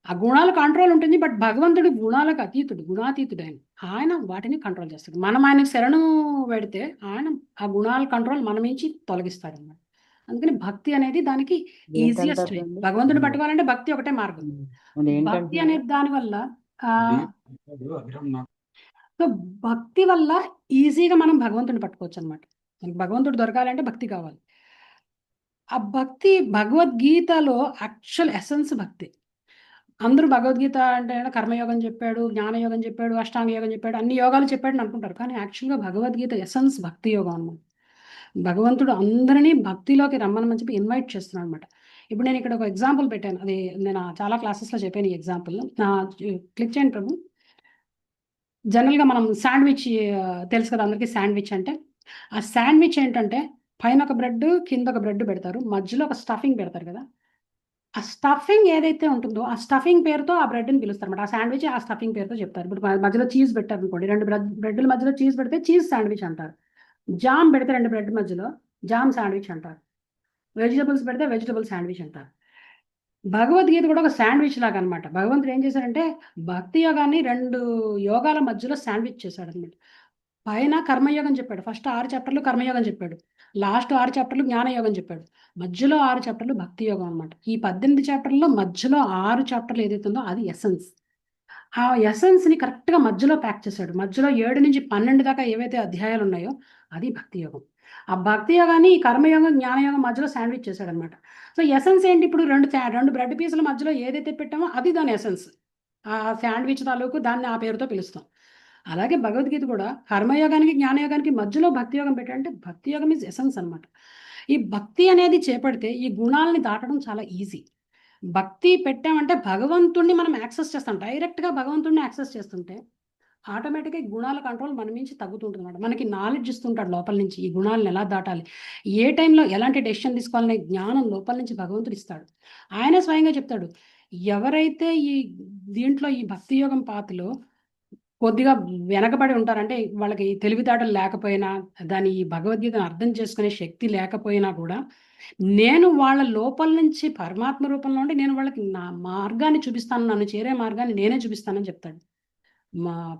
A: ఆ గుణాల కంట్రోల్ ఉంటుంది, బట్ భగవంతుడు గుణాలకు అతీతుడు, గుణాతీతుడు. ఆయన వాటిని కంట్రోల్ చేస్తాడు. మనం ఆయనకు శరణు పెడితే ఆయన ఆ గుణాల కంట్రోల్ మన నుంచి తొలగిస్తాడు అన్నమాట. అందుకని భక్తి అనేది దానికి ఈజియెస్ట్ వే. భగవంతుడిని పట్టుకోవాలంటే భక్తి ఒకటే మార్గం. భక్తి అనేది దానివల్ల సో భక్తి వల్ల ఈజీగా మనం భగవంతుడిని పట్టుకోవచ్చు అనమాట. మనకి భగవంతుడు దొరకాలంటే భక్తి కావాలి. ఆ భక్తి భగవద్గీతలో యాక్చువల్ ఎసెన్స్ భక్తి. అందరూ భగవద్గీత అంటే కర్మయోగం చెప్పాడు, జ్ఞానయోగం చెప్పాడు, అష్టాంగ యోగం చెప్పాడు, అన్ని యోగాలు చెప్పాడు అని అనుకుంటారు. కానీ యాక్చువల్గా భగవద్గీత ఎసెన్స్ భక్తి యోగం అన్నమాట. భగవంతుడు అందరినీ భక్తిలోకి రమ్మని చెప్పి ఇన్వైట్ చేస్తున్నాడు అనమాట. ఇప్పుడు నేను ఇక్కడ ఒక ఎగ్జాంపుల్ పెట్టాను, అది నేను చాలా క్లాసెస్లో చెప్పాను ఈ ఎగ్జాంపుల్. క్లిక్ చేయండి ప్రభు. జనరల్గా మనం శాండ్విచ్ తెలుసు కదా అందరికీ, శాండ్విచ్ అంటే ఆ శాండ్విచ్ ఏంటంటే పైన ఒక బ్రెడ్, కింద ఒక బ్రెడ్ పెడతారు, మధ్యలో ఒక స్టఫింగ్ పెడతారు కదా. ఆ స్టఫింగ్ ఏదైతే ఉంటుందో ఆ స్టఫింగ్ పేరుతో ఆ బ్రెడ్ని పిలుస్తారు అనమాట. ఆ శాండ్విచ్ ఆ స్టఫింగ్ పేరుతో చెప్తారు. ఇప్పుడు మధ్యలో చీజ్ పెట్టారు అనుకోండి, 2 బ్రెడ్ల మధ్యలో చీజ్ పెడితే చీజ్ శాండ్విచ్ అంటారు. జామ్ పెడితే 2 బ్రెడ్ మధ్యలో జామ్ శాండ్విచ్ అంటారు. వెజిటబుల్స్ పెడితే వెజిటబుల్ శాండ్విచ్ అంటారు. భగవద్గీత కూడా ఒక శాండ్విచ్ లాగా అనమాట. భగవంతుడు ఏం చేశారంటే భక్తి యోగాన్ని 2 యోగాల మధ్యలో శాండ్విచ్ చేశాడు అనమాట. పైన కర్మయోగం చెప్పాడు, ఫస్ట్ 6 చాప్టర్లు కర్మయోగం చెప్పాడు, లాస్ట్ 6 చాప్టర్లు జ్ఞానయోగం చెప్పాడు, మధ్యలో 6 చాప్టర్లు భక్తి యోగం అనమాట. ఈ 18 చాప్టర్లో మధ్యలో 6 చాప్టర్లు ఏదైతే ఉందో అది ఎసెన్స్. ఆ ఎసెన్స్ని కరెక్ట్గా మధ్యలో ప్యాక్ చేశాడు. మధ్యలో 7 నుంచి 12 దాకా ఏవైతే అధ్యాయాలు ఉన్నాయో అది భక్తి యోగం. ఆ భక్తి యోగాన్ని ఈ కర్మయోగం, జ్ఞానయోగం మధ్యలో శాండ్విచ్ చేశాడనమాట. సో ఎసెన్స్ ఏంటి, ఇప్పుడు 2 బ్రెడ్ పీసుల మధ్యలో ఏదైతే పెట్టామో అది దాని ఎసెన్స్. ఆ శాండ్విచ్ తాలూకు దాన్ని ఆ పేరుతో పిలుస్తాం. అలాగే భగవద్గీత కూడా కర్మయోగానికి, జ్ఞానయోగానికి మధ్యలో భక్తి యోగం పెట్టాడంటే భక్తి యోగం ఈజ్ ఎసెన్స్ అనమాట. ఈ భక్తి అనేది చేపడితే ఈ గుణాలని దాటడం చాలా ఈజీ. భక్తి పెట్టామంటే భగవంతుడిని మనం యాక్సెస్ చేస్తాం. డైరెక్ట్‌గా భగవంతుడిని యాక్సెస్ చేస్తుంటే ఆటోమేటిక్‌గా ఈ గుణాల కంట్రోల్ మన నుంచి తగ్గుతుంటుందన్నమాట. మనకి నాలెడ్జ్ ఇస్తుంటాడు లోపల నుంచి. ఈ గుణాలను ఎలా దాటాలి, ఏ టైంలో ఎలాంటి డెసిషన్ తీసుకోవాలనే జ్ఞానం లోపల నుంచి భగవంతుడు ఇస్తాడు. ఆయనే స్వయంగా చెప్తాడు. ఎవరైతే ఈ దీంట్లో ఈ భక్తి యోగం పాతలో కొద్దిగా వెనకబడి ఉంటారంటే వాళ్ళకి తెలివితేటలు లేకపోయినా, ఈ భగవద్గీతను అర్థం చేసుకునే శక్తి లేకపోయినా కూడా, నేను వాళ్ళ లోపల నుంచి పరమాత్మ రూపంలో ఉండి నేను వాళ్ళకి నా మార్గాన్ని చూపిస్తాను, నన్ను చేరే మార్గాన్ని నేనే చూపిస్తానని చెప్తాడు.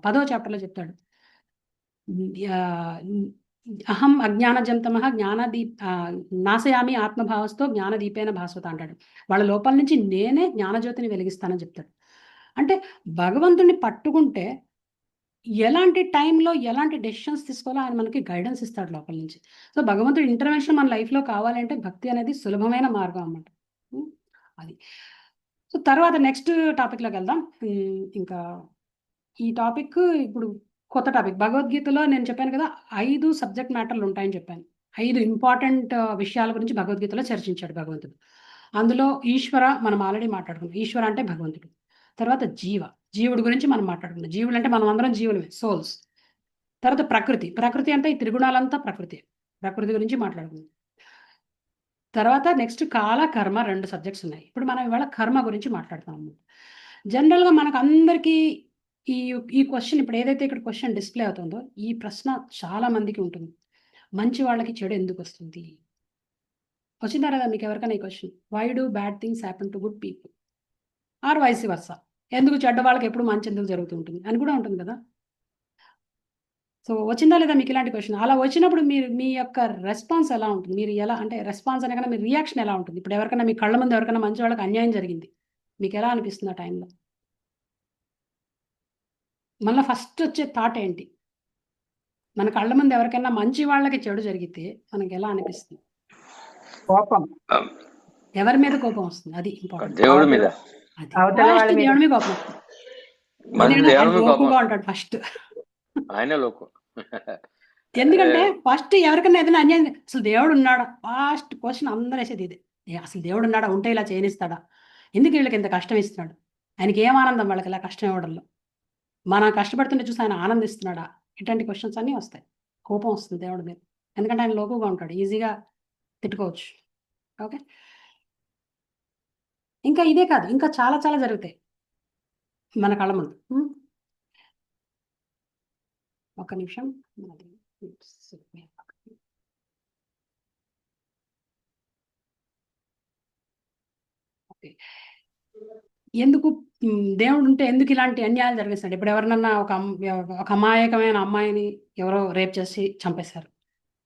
A: 10వ చాప్టర్‌లో చెప్తాడు. అహం అజ్ఞానజంతమః నాశయామి ఆత్మభావస్థో జ్ఞానదీపేన భాస్వత అంటాడు. వాళ్ళ లోపల నుంచి నేనే జ్ఞానజ్యోతిని వెలిగిస్తానని చెప్తాడు. అంటే భగవంతుడిని పట్టుకుంటే ఎలాంటి టైంలో ఎలాంటి డెసిషన్స్ తీసుకోవాలో ఆయన మనకి గైడెన్స్ ఇస్తాడు లోపల నుంచి. సో భగవంతుడి ఇంటర్వెన్షన్ మన లైఫ్‌లో కావాలంటే భక్తి అనేది సులభమైన మార్గం అన్నమాట. అది. సో తర్వాత నెక్స్ట్ టాపిక్‌లోకి వెళ్దాం. ఇంకా ఈ టాపిక్ ఇప్పుడు కొత్త టాపిక్. భగవద్గీతలో నేను చెప్పాను కదా 5 సబ్జెక్ట్ మ్యాటర్‌లు ఉంటాయని చెప్పాను. 5 ఇంపార్టెంట్ విషయాల గురించి భగవద్గీతలో చర్చించాడు భగవంతుడు. అందులో ఈశ్వర మనం ఆల్రెడీ మాట్లాడుకున్నాం. ఈశ్వర అంటే భగవంతుడు. తర్వాత జీవుడి గురించి మనం మాట్లాడుకున్నాం. జీవులు అంటే మనం అందరం జీవులమే, సోల్స్. తర్వాత ప్రకృతి అంటే ఈ త్రిగుణాలంతా ప్రకృతి గురించి మాట్లాడుకున్నాం. తర్వాత నెక్స్ట్ కాల, కర్మ 2 సబ్జెక్ట్స్ ఉన్నాయి. ఇప్పుడు మనం ఇవాళ కర్మ గురించి మాట్లాడుతాము. జనరల్‌గా మనకు అందరికీ ఈ క్వశ్చన్, ఇప్పుడు ఏదైతే ఇక్కడ క్వశ్చన్ డిస్‌ప్లే అవుతుందో ఈ ప్రశ్న చాలా మందికి ఉంటుంది. మంచి వాళ్ళకి చెడు ఎందుకు వస్తుంది? వచ్చిందా లేదా మీకు ఎవరికైనా ఈ question? Why do bad things happen to good people or vice versa? ఎందుకు చెడ్డ వాళ్ళకి ఎప్పుడు మంచి ఎందుకు జరుగుతూ ఉంటుంది అని కూడా ఉంటుంది కదా. సో వచ్చిందా లేదా మీకు ఇలాంటి క్వశ్చన్? అలా వచ్చినప్పుడు మీరు మీ యొక్క రెస్పాన్స్ ఎలా ఉంటుంది? మీరు ఎలా, అంటే రెస్పాన్స్ అనే కన్నా మీ రియాక్షన్ ఎలా ఉంటుంది? ఇప్పుడు ఎవరికైనా మీ కళ్ళ ముందు ఎవరికైనా మంచి వాళ్ళకి అన్యాయం జరిగింది, మీకు ఎలా అనిపిస్తుంది ఆ టైంలో? మళ్ళీ ఫస్ట్ వచ్చే థాట్ ఏంటి? మన కళ్ళ ముందు ఎవరికైనా మంచి వాళ్ళకి చెడు జరిగితే మనకి ఎలా అనిపిస్తుంది?
F: కోపం.
A: ఎవరి మీద కోపం వస్తుంది? అది ఇంపార్టెంట్.
K: దేవుడి మీద.
F: అవతల వాళ్ళ మీద.
A: దేవుడి మీద కోపం వస్తుంది. ఎందుకంటే ఆయన లోకుగా ఉంటాడు ఫస్ట్.
K: ఆయనే లోకు.
A: ఎందుకంటే ఫస్ట్ ఎవరికైనా ఏదైనా అన్యాయం, అసలు దేవుడు ఉన్నాడా? ఫస్ట్ క్వశ్చన్ అందరూ వేసేది ఇదే. అసలు దేవుడు ఉన్నాడా? ఉంటే ఇలా చేయనిస్తాడా? ఎందుకు వీళ్ళకి ఇంత కష్టం ఇస్తున్నాడు? ఆయనకి ఏం ఆనందం వాళ్ళకి ఇలా కష్టం ఇవ్వడంలో? మనం కష్టపడుతుంటే చూసి ఆయన ఆనందిస్తున్నాడా? ఇట్లాంటి క్వశ్చన్స్ అన్నీ వస్తాయి. కోపం వస్తుంది దేవుడి మీద. ఎందుకంటే ఆయన లోకుగా ఉంటాడు, ఈజీగా తిట్టుకోవచ్చు. ఓకే, ఇంకా ఇదే కాదు, ఇంకా చాలా చాలా జరుగుతాయి మన కళ్ళ ముందు. ఒక్క నిమిషం. ఓకే, ఎందుకు దేవుడు ఉంటే ఎందుకు ఇలాంటి అన్యాయాలు జరిగిస్తాడు? ఇప్పుడు ఎవరినన్నా ఒక అమాయకమైన అమ్మాయిని ఎవరో రేప్ చేసి చంపేశారు,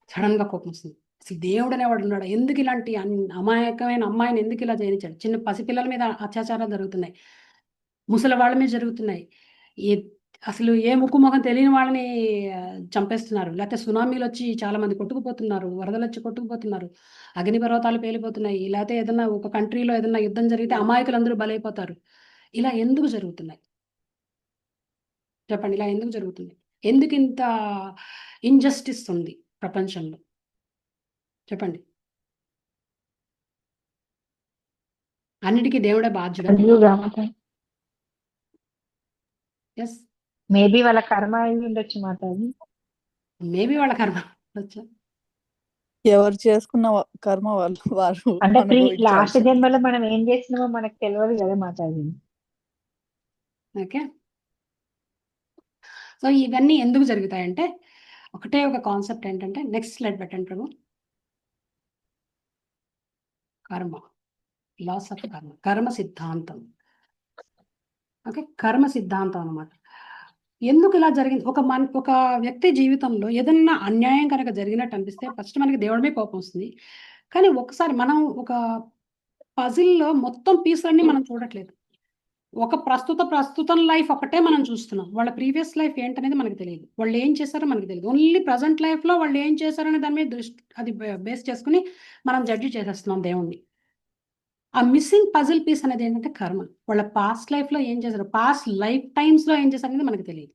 A: సడన్గా కోపం వస్తుంది. అసలు దేవుడు అనేవాడు ఉన్నాడు, ఎందుకు ఇలాంటి అమాయకమైన అమ్మాయిని ఎందుకు ఇలా చేయనిచ్చాడు? చిన్న పసిపిల్లల మీద అత్యాచారాలు జరుగుతున్నాయి, ముసలి వాళ్ళ మీద జరుగుతున్నాయి, అసలు ఏ ముక్కు మొహం తెలియని వాళ్ళని చంపేస్తున్నారు, లేకపోతే సునామీలు వచ్చి చాలా మంది కొట్టుకుపోతున్నారు, వరదలు వచ్చి కొట్టుకుపోతున్నారు, అగ్నిపర్వతాలు పేలిపోతున్నాయి, లేకపోతే ఏదైనా ఒక కంట్రీలో ఏదైనా యుద్ధం జరిగితే అమాయకులందరూ బలైపోతారు. ఇలా ఎందుకు జరుగుతున్నాయి చెప్పండి? ఇలా ఎందుకు జరుగుతుంది? ఎందుకు ఇంత ఇంజస్టిస్ ఉంది ప్రపంచంలో చెప్పండి? అన్నిటికీ దేవుడే బాధ్యుడు. ఎస్,
F: మేబీ వాళ్ళ కర్మ అయి ఉండొచ్చు మాతాజీ.
A: మేబీ వాళ్ళ కర్మ ఉండొచ్చు.
B: ఎవరు చేసుకున్న కర్మ వారు
F: అంటే లాస్ట్ జన్మలో మనం ఏం చేసినామో మనకు తెలియదు కదా మాతాజీ.
A: ఓకే, సో ఇవన్నీ ఎందుకు జరుగుతాయంటే ఒకటే ఒక కాన్సెప్ట్ ఏంటంటే, నెక్స్ట్ స్లైడ్ పెట్టండి ప్రభు. కర్మ, లాస్ ఆఫ్ కర్మ, కర్మ సిద్ధాంతం. ఓకే, కర్మ సిద్ధాంతం అన్నమాట. ఎందుకు ఇలా జరిగింది? ఒక వ్యక్తి జీవితంలో ఏదన్నా అన్యాయం కనుక జరిగినట్టు అనిపిస్తే ఫస్ట్ మనకి దేవుడి మీద కోపం వస్తుంది. కానీ ఒకసారి మనం ఒక పజిల్లో మొత్తం పీసులన్నీ మనం చూడట్లేదు. ఒక ప్రస్తుతం లైఫ్ ఒకటే మనం చూస్తున్నాం. వాళ్ళ ప్రీవియస్ లైఫ్ ఏంటనేది మనకు తెలియదు. వాళ్ళు ఏం చేశారో మనకు తెలియదు. ఓన్లీ ప్రెజెంట్ లైఫ్‌లో వాళ్ళు ఏం చేశారనే దాని మీద అది బేస్ చేసుకొని మనం జడ్జ్ చేసేస్తున్నాం దేవుణ్ణి. ఆ మిస్సింగ్ పజిల్ పీస్ అనేది ఏంటంటే కర్మ. వాళ్ళ పాస్ట్ లైఫ్‌లో ఏం చేశారు, పాస్ట్ లైఫ్ టైమ్స్‌లో ఏం చేశారనేది మనకు తెలియదు.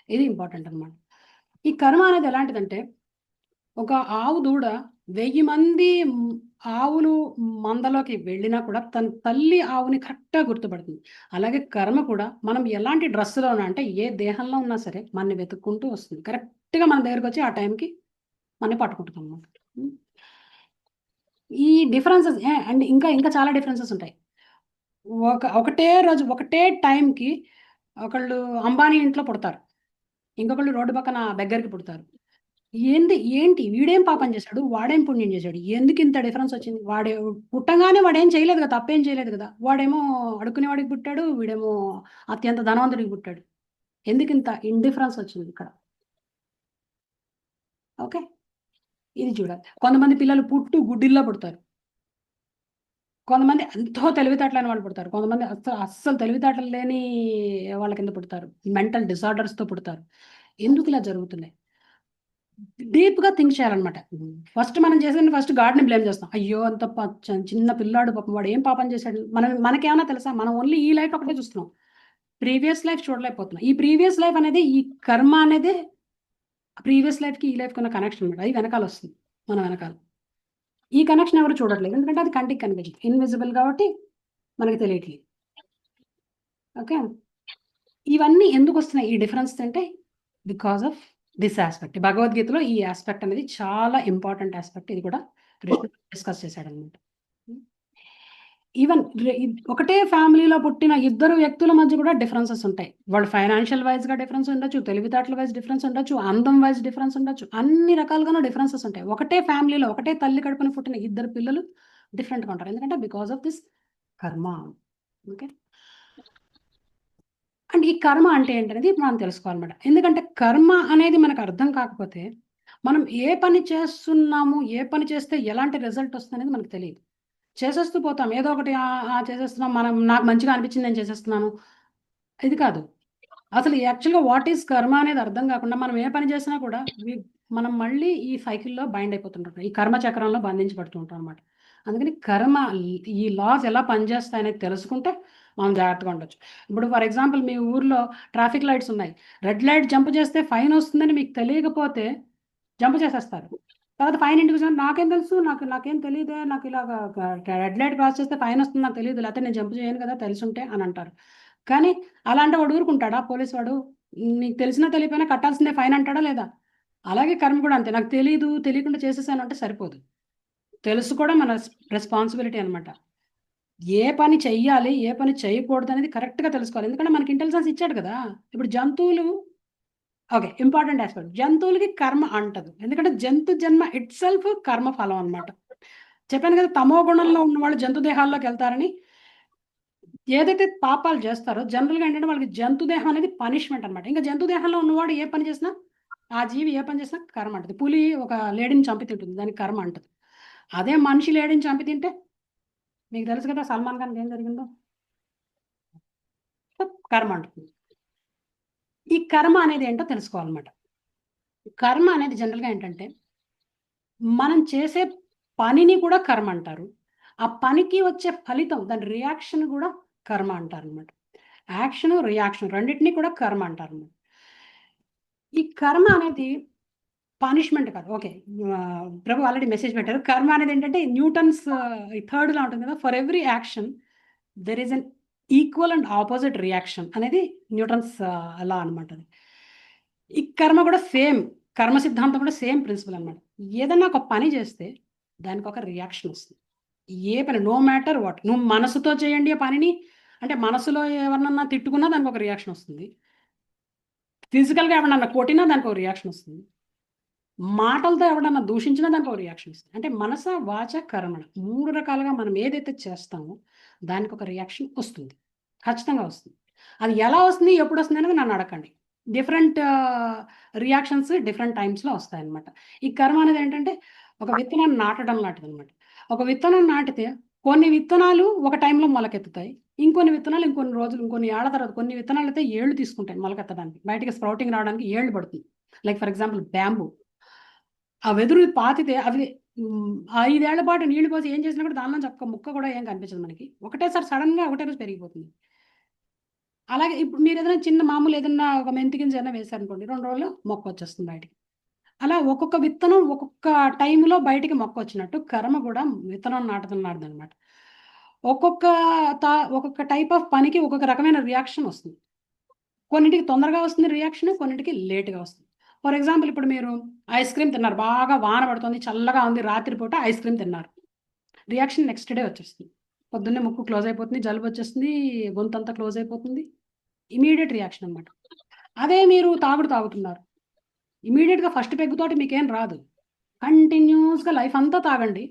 A: ఇది ఇంపార్టెంట్ అన్నమాట. ఈ కర్మ అనేది ఎలాంటిదంటే, ఒక ఆవు దూడ 1000 మంది ఆవులు మందలోకి వెళ్ళినా కూడా తన తల్లి ఆవుని కరెక్ట్‌గా గుర్తుపడుతుంది. అలాగే కర్మ కూడా మనం ఎలాంటి డ్రెస్‌లో ఉన్నా అంటే ఏ దేహంలో ఉన్నా సరే మనల్ని వెతుక్కుంటూ వస్తుంది. కరెక్ట్‌గా మన దగ్గరకొచ్చి ఆ టైంకి మనల్ని పట్టుకుంటుందన్నమాట. ఈ డిఫరెన్సెస్ అండ్ ఇంకా చాలా డిఫరెన్సెస్ ఉంటాయి. ఒకటే రోజు ఒకటే టైంకి ఒకళ్ళు అంబానీ ఇంట్లో పుడతారు. ఇంకొకళ్ళు రోడ్డు పక్కన బెగ్గర్‌కి పుడతారు. ఏంటి వీడేం పాపం చేశాడు? వాడేం పుణ్యం చేశాడు? ఎందుకింత డిఫరెన్స్ వచ్చింది? పుట్టంగానే వాడేం చేయలేదు కదా! తప్పేం చేయలేదు కదా! వాడేమో అడుక్కునేవాడికి పుట్టాడు. వీడేమో అత్యంత ధనవంతుడికి పుట్టాడు. ఎందుకింత ఇండిఫరెన్స్ వచ్చింది ఇక్కడ? ఓకే. ఇది చూడాలి. కొంతమంది పిల్లలు గుడ్డిల్లో పుడతారు. కొంతమంది ఎంతో తెలివితేటలైన వాళ్ళు పుడతారు. కొంతమంది అస్సలు తెలివితేటలు లేని వాళ్ళ కింద పుడతారు. మెంటల్ డిసార్డర్స్‌తో పుడతారు. ఎందుకు ఇలా జరుగుతున్నాయి? డీప్‌గా థింక్ చేయాలన్నమాట. ఫస్ట్ మనం చేసేది ఫస్ట్ గాడ్‌ని బ్లేమ్ చేస్తాం. అయ్యో! అంత చిన్న పిల్లాడు పాపం వాడు ఏం పాపం చేశాడు? మనకేమన్నా తెలుసా? మనం ఓన్లీ ఈ లైఫ్ ఒకటే చూస్తున్నాం. ప్రీవియస్ లైఫ్ చూడలేకపోతున్నాం. ఈ ప్రీవియస్ లైఫ్ అనేది ఈ కర్మ అనేది ప్రీవియస్ లైఫ్‌కి ఈ లైఫ్‌కి ఉన్న కనెక్షన్ అన్నమాట. అది వెనకాలొస్తుంది. మన వెనకాల. ఈ కనెక్షన్ ఎవరు చూడట్లేదు. ఎందుకంటే అది కంటికి కనిపించదు. ఇన్విజిబుల్ కాబట్టి మనకు తెలియట్లేదు. ఓకే. ఇవన్నీ ఎందుకొస్తున్నాయి ఈ డిఫరెన్స్ అంటే బికాస్ ఆఫ్ దిస్ యాస్పెక్ట్. భగవద్గీతలో ఈ యాస్పెక్ట్ అనేది చాలా ఇంపార్టెంట్ యాస్పెక్ట్. ఇది కూడా కృష్ణుడు డిస్కస్ చేశాడన్నమాట. ఈవెన్ ఒకటే ఫ్యామిలీలో పుట్టిన ఇద్దరు వ్యక్తుల మధ్య కూడా డిఫరెన్సెస్ ఉంటాయి. వాళ్ళు ఫైనాన్షియల్ వైజ్‌గా డిఫరెన్స్ ఉండొచ్చు, తెలివితేటల వైజ్ డిఫరెన్స్ ఉండొచ్చు, అందం వైజ్ డిఫరెన్స్ ఉండొచ్చు. అన్ని రకాలుగాను డిఫరెన్సెస్ ఉంటాయి. ఒకటే ఫ్యామిలీలో ఒకటే తల్లి కడుపున పుట్టిన ఇద్దరు పిల్లలు డిఫరెంట్‌గా ఉంటారు. ఎందుకంటే బికాస్ ఆఫ్ దిస్ కర్మ. ఓకే. అండ్ ఈ కర్మ అంటే ఏంటనేది ఇప్పుడు మనం తెలుసుకోవాలన్నమాట. ఎందుకంటే కర్మ అనేది మనకు అర్థం కాకపోతే మనం ఏ పని చేస్తున్నాము, ఏ పని చేస్తే ఎలాంటి రిజల్ట్ వస్తుందనేది మనకు తెలీదు. చేసేస్తూ పోతాం. ఏదో ఒకటి చేసేస్తున్నాం. నాకు మంచిగా అనిపించింది నేను చేసేస్తున్నాను. ఇది కాదు. అసలు యాక్చువల్‌గా వాట్ ఈస్ కర్మ అనేది అర్థం కాకుండా మనం ఏ పని చేసినా కూడా మనం మళ్ళీ ఈ సైకిల్‌లో బైండ్ అయిపోతుంటాం. ఈ కర్మ చక్రంలో బంధించబడుతూ ఉంటాం అన్నమాట. అందుకని కర్మ ఈ లాస్ ఎలా పనిచేస్తాయనేది తెలుసుకుంటే మనం జాగ్రత్తగా ఉండొచ్చు. ఇప్పుడు ఫర్ ఎగ్జాంపుల్ మీ ఊర్లో ట్రాఫిక్ లైట్స్ ఉన్నాయి. రెడ్ లైట్ జంప్ చేస్తే ఫైన్ వస్తుందని మీకు తెలియకపోతే జంప్ చేసేస్తారు. తర్వాత ఫైన్ ఇంటికి వచ్చాక నాకేం తెలుసు? నాకేం తెలీదే. నాకు ఇలాగా రెడ్ లైట్ క్రాస్ చేస్తే ఫైన్ వస్తుంది నాకు తెలీదు. లేకపోతే నేను జంప్ చేయను కదా తెలుసుంటే అని అంటారు. కానీ అలా అంటే వాడు ఊరుకుంటాడా పోలీస్ వాడు? నీకు తెలిసినా తెలియకపోయినా కట్టాల్సిందే ఫైన్ అంటాడా లేదా? అలాగే కర్మ కూడా అంతే. నాకు తెలీదు, తెలియకుండా చేసేసాను అంటే సరిపోదు. తెలుసుకోవడం మన రెస్పాన్సిబిలిటీ అన్నమాట. ఏ పని చెయ్యాలి, ఏ పని చేయకూడదు అనేది కరెక్ట్‌గా తెలుసుకోవాలి. ఎందుకంటే మనకి ఇంటెలిజెన్స్ ఇచ్చాడు కదా! ఇప్పుడు జంతువులు ఓకే. Important aspect. జంతువులకి కర్మ అంటదు. ఎందుకంటే జంతు జన్మ ఇట్‌సెల్ఫ్ కర్మ ఫలం అన్నమాట. చెప్పాను కదా! తమో గుణంలో ఉన్నవాళ్ళు జంతు దేహాల్లోకెళ్తారని. ఏదైతే పాపాలు చేస్తారో జనరల్‌గా ఏంటంటే వాళ్ళకి జంతు దేహం అనేది పనిష్మెంట్ అన్నమాట. ఇంకా జంతు దేహంలో ఉన్నవాడు ఏ పని చేసినా, ఆ జీవి ఏ పని చేసినా కర్మ అంటది. పులి ఒక లేడీని చంపి తింటుంది. దానికి కర్మ అంటది. అదే మనిషి లేడీని చంపి తింటే మీకు తెలుసు కదా! సల్మాన్ ఖాన్‌కి ఏం జరిగిందో? కర్మ అంటుంది. ఈ కర్మ అనేది ఏంటో తెలుసుకోవాలన్నమాట. కర్మ అనేది జనరల్‌గా ఏంటంటే మనం చేసే పనిని కూడా కర్మ అంటారు. ఆ పనికి వచ్చే ఫలితం దాని రియాక్షన్ కూడా కర్మ అంటారన్నమాట. యాక్షన్, రియాక్షన్ రెండిటిని కూడా కర్మ అంటారన్నమాట. ఈ కర్మ అనేది పనిష్మెంట్ కాదు. ఓకే. ప్రభు ఆల్రెడీ మెసేజ్ పెట్టారు. కర్మ అనేది ఏంటంటే న్యూటన్స్ థర్డ్‌లా ఉంటుంది కదా! For every action there is an equal and opposite reaction అనేది న్యూటన్స్ లా అన్నమాట అది. ఈ కర్మ కూడా సేమ్. కర్మ సిద్ధాంతం కూడా సేమ్ ప్రిన్సిపల్ అన్నమాట. ఏదన్నా ఒక పని చేస్తే దానికి ఒక రియాక్షన్ వస్తుంది. ఏ పని నో మ్యాటర్ వాట్. నువ్వు మనసుతో చేయండి ఆ పనిని అంటే మనసులో ఎవరినన్నా తిట్టుకున్నా దానికి ఒక రియాక్షన్ వస్తుంది. ఫిజికల్‌గా ఎవరినన్నా కొట్టినా దానికి ఒక రియాక్షన్ వస్తుంది. మాటలతో ఎవడన్నా దూషించినా దానికి ఒక రియాక్షన్ వస్తుంది. అంటే మనస, వాచ, కర్మణ 3 రకాలుగా మనం ఏదైతే చేస్తామో దానికి ఒక రియాక్షన్ వస్తుంది. ఖచ్చితంగా వస్తుంది. అది ఎలా వస్తుంది, ఎప్పుడొస్తుంది అనేది నన్ను అడగండి. డిఫరెంట్ రియాక్షన్స్ డిఫరెంట్ టైమ్స్‌లో వస్తాయన్నమాట. ఈ కర్మ అనేది ఏంటంటే ఒక విత్తనాన్ని నాటడం లాంటిదన్నమాట. ఒక విత్తనం నాటితే కొన్ని విత్తనాలు ఒక టైంలో మొలకెత్తుతాయి. ఇంకొన్ని విత్తనాలు ఇంకొన్ని రోజులు, ఇంకొన్ని ఏళ్ల తర్వాత కొన్ని విత్తనాలు అయితే ఏళ్ళు తీసుకుంటాయి మొలకెత్తడానికి. బయటికి స్ప్రౌటింగ్ రావడానికి ఏళ్ళు పడుతుంది. Like for example bamboo. ఆ వెదురు పాతితే అవి 5 ఏళ్ల పాటు నీళ్లు పోసి ఏం చేసినా కూడా దానిలోంచి ఒక్క ముక్క కూడా ఏం కనిపించదు మనకి. ఒకటేసారి సడన్‌గా ఒకటే రోజు పెరిగిపోతుంది. అలాగే ఇప్పుడు మీరు ఏదైనా చిన్న మామూలు ఏదన్నా ఒక మెంతి గింజ ఏదైనా వేశారనుకోండి, 2 రోజుల్లో మొక్క వచ్చేస్తుంది బయటికి. అలా ఒక్కొక్క విత్తనం ఒక్కొక్క టైంలో బయటికి మొక్క వచ్చినట్టు కర్మ కూడా విత్తనం నాటుదనమాట. ఒక్కొక్క టైప్ ఆఫ్ పనికి ఒక్కొక్క రకమైన రియాక్షన్ వస్తుంది. కొన్నింటికి తొందరగా వస్తుంది రియాక్షన్, కొన్నింటికి లేట్‌గా వస్తుంది. ఫర్ ఎగ్జాంపుల్ ఇప్పుడు మీరు ఐస్ క్రీమ్ తిన్నారు. బాగా వాన పడుతుంది, చల్లగా ఉంది, రాత్రిపూట ఐస్ క్రీమ్ తిన్నారు. రియాక్షన్ నెక్స్ట్ డే వచ్చేస్తుంది. పొద్దున్నే ముక్కు క్లోజ్ అయిపోతుంది, జలుబు వచ్చేస్తుంది, గొంతంతా క్లోజ్ అయిపోతుంది. ఇమ్మీడియేట్ రియాక్షన్ అనమాట. అదే మీరు తాగుతున్నారు. ఇమ్మీడియేట్‌గా ఫస్ట్ పెగ్గుతోటి మీకేం రాదు. కంటిన్యూస్‌గా లైఫ్ అంతా తాగండి.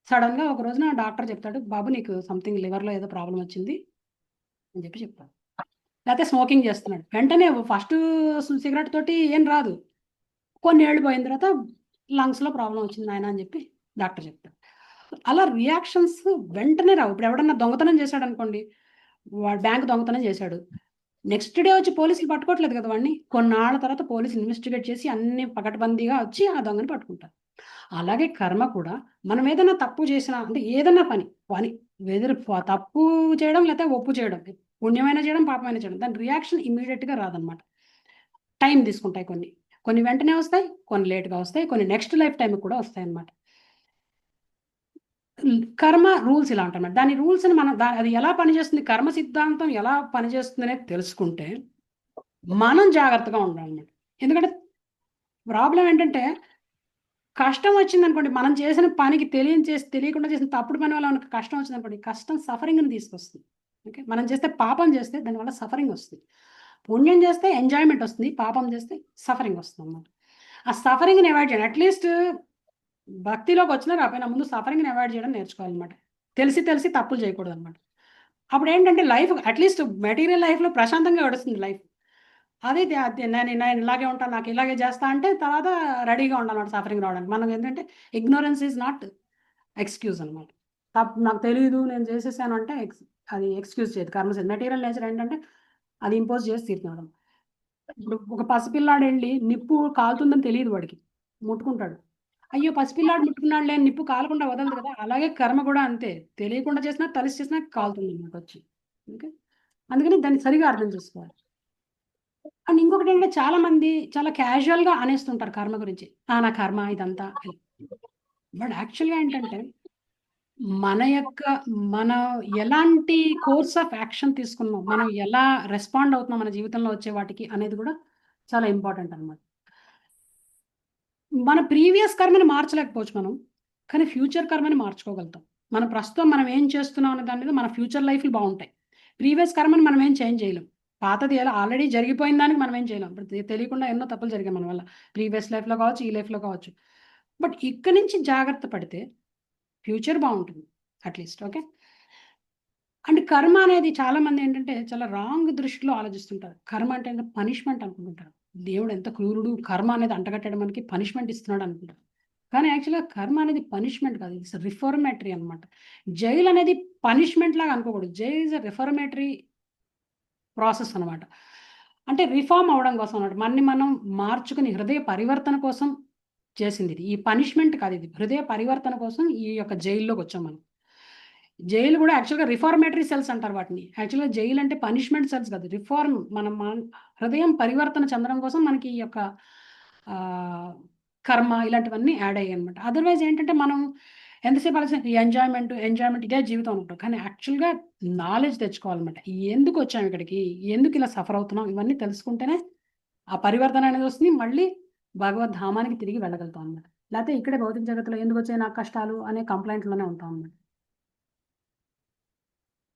A: సడన్‌గా ఒక రోజున డాక్టర్ చెప్తాడు, బాబు నీకు సంథింగ్ లివర్‌లో ఏదో ప్రాబ్లమ్ వచ్చింది అని చెప్తాడు. లేకపోతే స్మోకింగ్ చేస్తున్నాడు. వెంటనే ఫస్ట్ సిగరెట్ తోటి ఏం రాదు. కొన్ని ఏళ్ళు పోయిన తర్వాత లంగ్స్‌లో ప్రాబ్లమ్ వచ్చింది నాయన అని చెప్పి డాక్టర్ చెప్తాడు. అలా రియాక్షన్స్ వెంటనే రావు. ఇప్పుడు ఎవడన్నా దొంగతనం చేశాడనుకోండి, వాడు బ్యాంక్ దొంగతనం చేశాడు. నెక్స్ట్ డే వచ్చి పోలీసులు పట్టుకోవట్లేదు కదా వాడిని. కొన్నాళ్ళ తర్వాత పోలీసులు ఇన్వెస్టిగేట్ చేసి అన్ని పకడ్బందీగా వచ్చి ఆ దొంగని పట్టుకుంటారు. అలాగే కర్మ కూడా మనం ఏదైనా తప్పు చేసినా అంటే ఏదైనా పని తప్పు చేయడం లేకపోతే ఒప్పు చేయడం, పుణ్యమైన చేయడం, పాపమైన చేయడం, దాని రియాక్షన్ ఇమ్మీడియట్‌గా రాదనమాట. టైం తీసుకుంటాయి కొన్ని వెంటనే వస్తాయి, కొన్ని లేట్‌గా వస్తాయి, కొన్ని నెక్స్ట్ లైఫ్ టైంకి కూడా వస్తాయన్నమాట. కర్మ రూల్స్ ఇలా ఉంటాయన్నమాట. దాని రూల్స్‌ని మనం అది ఎలా పనిచేస్తుంది, కర్మ సిద్ధాంతం ఎలా పనిచేస్తుందనేది తెలుసుకుంటే మనం జాగ్రత్తగా ఉండాలన్నమాట. ఎందుకంటే ప్రాబ్లం ఏంటంటే కష్టం వచ్చిందనుకోండి, మనం చేసిన పనికి తెలియకుండా చేసిన తప్పుడు పని వల్ల మనకు కష్టం వచ్చిందనుకోండి, కష్టం సఫరింగ్‌ని తీసుకొస్తుంది. ఓకే. మనం చేస్తే పాపం చేస్తే దానివల్ల సఫరింగ్ వస్తుంది. పుణ్యం చేస్తే ఎంజాయ్‌మెంట్ వస్తుంది. పాపం చేస్తే సఫరింగ్ వస్తుందన్నమాట. ఆ సఫరింగ్‌ని అవాయిడ్ చేయాలి. అట్‌లీస్ట్ భక్తిలోకి వచ్చినా రాకపోయినా ముందు సఫరింగ్‌ని అవాయిడ్ చేయడం నేర్చుకోవాలన్నమాట. తెలిసి తప్పులు చేయకూడదన్నమాట. అప్పుడేంటంటే లైఫ్ అట్‌లీస్ట్ మెటీరియల్ లైఫ్‌లో ప్రశాంతంగా గడుస్తుంది లైఫ్. అదే నేను ఇలాగే ఉంటాను, నాకు ఇలాగే చేస్తా అంటే తర్వాత రెడీగా ఉండాలన్నమాట సఫరింగ్ రావడానికి. మనం ఏంటంటే ఇగ్నోరెన్స్ ఈజ్ నాట్ ఎక్స్‌క్యూజ్ అనమాట. నాకు తెలీదు నేను చేసేసాను అంటే అది ఎక్స్‌క్యూజ్ చేయదు. మెటీరియల్ నేచర్ ఏంటంటే అది ఇంపోజ్ చేసి తీరుతున్నాడు. ఇప్పుడు ఒక పసిపిల్లాడెళ్ళి నిప్పు కాలుతుందని తెలియదు వాడికి. ముట్టుకుంటాడు. అయ్యో! పసిపిల్లాడు ముట్టుకున్నాడులే అని నిప్పు కాలకుండా వదలదు కదా! అలాగే కర్మ కూడా అంతే. తెలియకుండా చేసినా, తెలిసి చేసినా కాలుతుందన్నమాట వచ్చి. ఓకే. అందుకని దాన్ని సరిగ్గా అర్థం చేసుకోవాలి. అండ్ ఇంకొకటేంటంటే చాలా మంది చాలా క్యాజువల్‌గా అనేస్తుంటారు కర్మ గురించి. నా కర్మ ఇదంతా. బట్ యాక్చువల్‌గా ఏంటంటే మనం ఎలాంటి కోర్స్ ఆఫ్ యాక్షన్ తీసుకున్నాం, మనం ఎలా రెస్పాండ్ అవుతున్నాం మన జీవితంలో వచ్చే వాటికి అనేది కూడా చాలా ఇంపార్టెంట్ అనమాట. మన ప్రీవియస్ కర్మని మార్చలేకపోవచ్చు మనం. కానీ ఫ్యూచర్ కర్మని మార్చుకోగలుగుతాం. ప్రస్తుతం మనం ఏం చేస్తున్నాం అనే దాని మీద మన ఫ్యూచర్ లైఫ్‌లు బావుంటాయి. ప్రీవియస్ కర్మని మనం ఏం చేంజ్ చేయలేం. పాతది ఎలా ఆల్రెడీ జరిగిపోయిన దానికి మనం ఏం చేయలేం. ఇప్పుడు తెలియకుండా ఎన్నో తప్పులు జరిగాయి మన వల్ల. ప్రీవియస్ లైఫ్‌లో కావచ్చు, ఈ లైఫ్‌లో కావచ్చు. బట్ ఇక్కడి నుంచి జాగ్రత్త పడితే ఫ్యూచర్ బావుంటుంది అట్‌లీస్ట్. ఓకే. అండ్ కర్మ అనేది చాలామంది ఏంటంటే చాలా రాంగ్ దృష్టిలో ఆలోచిస్తుంటారు. కర్మ అంటే పనిష్మెంట్ అనుకుంటుంటారు. దేవుడు ఎంత క్రూరుడు, కర్మ అనేది అంటగట్టాడు మనకి పనిష్మెంట్ ఇస్తున్నాడు అనుకుంటారు. కానీ యాక్చువల్‌గా కర్మ అనేది పనిష్మెంట్ కాదు. ఇట్స్ రిఫార్మేటరీ అనమాట. జైలు అనేది పనిష్మెంట్ లాగా అనుకోకూడదు. Jail is a reformatory process అనమాట. అంటే రిఫార్మ్ అవ్వడం కోసం అన్నమాట. మనని మనం మార్చుకుని హృదయ పరివర్తన కోసం చేసింది ఇది. ఈ పనిష్మెంట్ కాదు ఇది. హృదయ పరివర్తన కోసం ఈ యొక్క జైల్లోకి వచ్చాం మనం. జైలు కూడా యాక్చువల్‌గా రిఫార్మేటరీ సెల్స్ అంటారు వాటిని. యాక్చువల్‌గా జైలు అంటే పనిష్మెంట్ సెల్స్ కాదు. రిఫార్మ్ మన హృదయం పరివర్తన చెందడం కోసం మనకి ఈ యొక్క కర్మ ఇలాంటివన్నీ యాడ్ అయ్యాయన్నమాట. అదర్‌వైజ్ ఏంటంటే మనం ఎంతసేపు ఆలోచించిన ఎంజాయ్‌మెంట్ ఇదే జీవితం అనుకుంటాం. కానీ యాక్చువల్‌గా నాలెడ్జ్ తెచ్చుకోవాలన్నమాట. ఎందుకు వచ్చాం ఇక్కడికి? ఎందుకు ఇలా సఫర్ అవుతున్నాం? ఇవన్నీ తెలుసుకుంటేనే ఆ పరివర్తన అనేది వస్తుంది. మళ్ళీ భగవద్ధామానికి తిరిగి వెళ్ళగలుగుతాం అన్నమాట. లేకపోతే ఇక్కడే భౌతిక జగత్తులో ఎందుకు వచ్చాయి నాకు కష్టాలు అనే కంప్లెయింట్‌లోనే ఉంటాం అన్నమాట.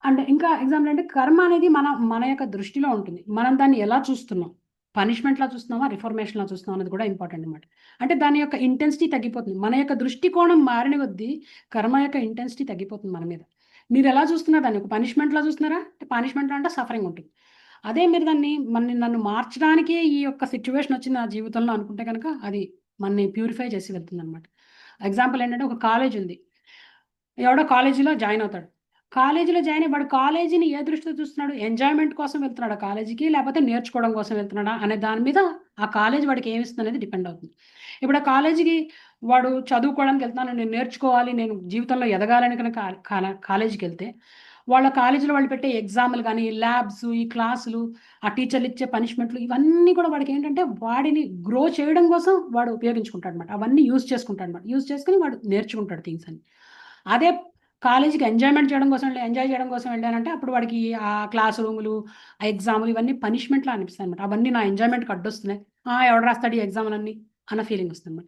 A: అంటే ఇంకా ఎగ్జాంపుల్ అంటే కర్మ అనేది మన యొక్క దృష్టిలో ఉంటుంది. మనం దాన్ని ఎలా చూస్తున్నాం? పనిష్మెంట్‌లా చూస్తున్నామా? రిఫార్మేషన్‌లా చూస్తున్నామా? అనేది కూడా ఇంపార్టెంట్ అన్నమాట. అంటే దాని యొక్క ఇంటెన్సిటీ తగ్గిపోతుంది. మన యొక్క దృష్టికోణం మారిన కొద్దీ కర్మ యొక్క ఇంటెన్సిటీ తగ్గిపోతుంది మన మీద. మీరు ఎలా చూస్తున్నారు దాన్ని? ఒక పనిష్మెంట్‌లా చూస్తున్నారా? పనిష్మెంట్ అంటే సఫరింగ్ ఉంటుంది. అదే మీరు నన్ను మార్చడానికే ఈ యొక్క సిట్యుయేషన్ వచ్చింది నా జీవితంలో అనుకుంటే గనక అది మనని ప్యూరిఫై చేసి వెళ్తుందన్నమాట. ఎగ్జాంపుల్ ఏంటంటే ఒక కాలేజ్ ఉంది. ఎవడో కాలేజీలో జాయిన్ అవుతాడు. కాలేజీలో జాయిన్ అయ్యి వాడు కాలేజీని ఏ దృష్టితో చూస్తున్నాడు? ఎంజాయ్‌మెంట్ కోసం వెళ్తున్నాడా కాలేజీకి? లేకపోతే నేర్చుకోవడం కోసం వెళ్తున్నాడా? అనే దాని మీద ఆ కాలేజీ వాడికి ఏమిస్తుంది అనేది డిపెండ్ అవుతుంది. ఇప్పుడు ఆ కాలేజీకి వాడు చదువుకోవడానికి వెళ్తున్నాను, నేను నేర్చుకోవాలి, నేను జీవితంలో ఎదగాలని కనుక కాలేజీకెళ్తే, వాళ్ళ కాలేజీలో వాళ్ళు పెట్టే ఎగ్జామ్‌లు గానీ, ల్యాబ్స్, ఈ క్లాసులు, ఆ టీచర్లు ఇచ్చే పనిష్మెంట్‌లు ఇవన్నీ కూడా వాడికేంటంటే వాడిని గ్రో చేయడం కోసం వాడు ఉపయోగించుకుంటాడనమాట. అవన్నీ యూజ్ చేసుకుంటాడనమాట. యూజ్ చేసుకొని వాడు నేర్చుకుంటాడు థింగ్స్ అని. అదే కాలేజీకి ఎంజాయ్‌మెంట్ చేయడం కోసం ఎంజాయ్ చేయడం కోసం వెళ్ళానంటే అప్పుడు వాడికి ఆ క్లాస్ రూములు, ఆ ఎగ్జామ్‌లు ఇవన్నీ పనిష్మెంట్‌లా అనిపిస్తాయన్నమాట. అవన్నీ నా ఎంజాయ్‌మెంట్‌కి అడ్డొస్తున్నాయి. ఎవడు రాస్తాడు ఈ ఎగ్జామ్‌లన్నీ అన్న ఫీలింగ్ వస్తుందన్నమాట.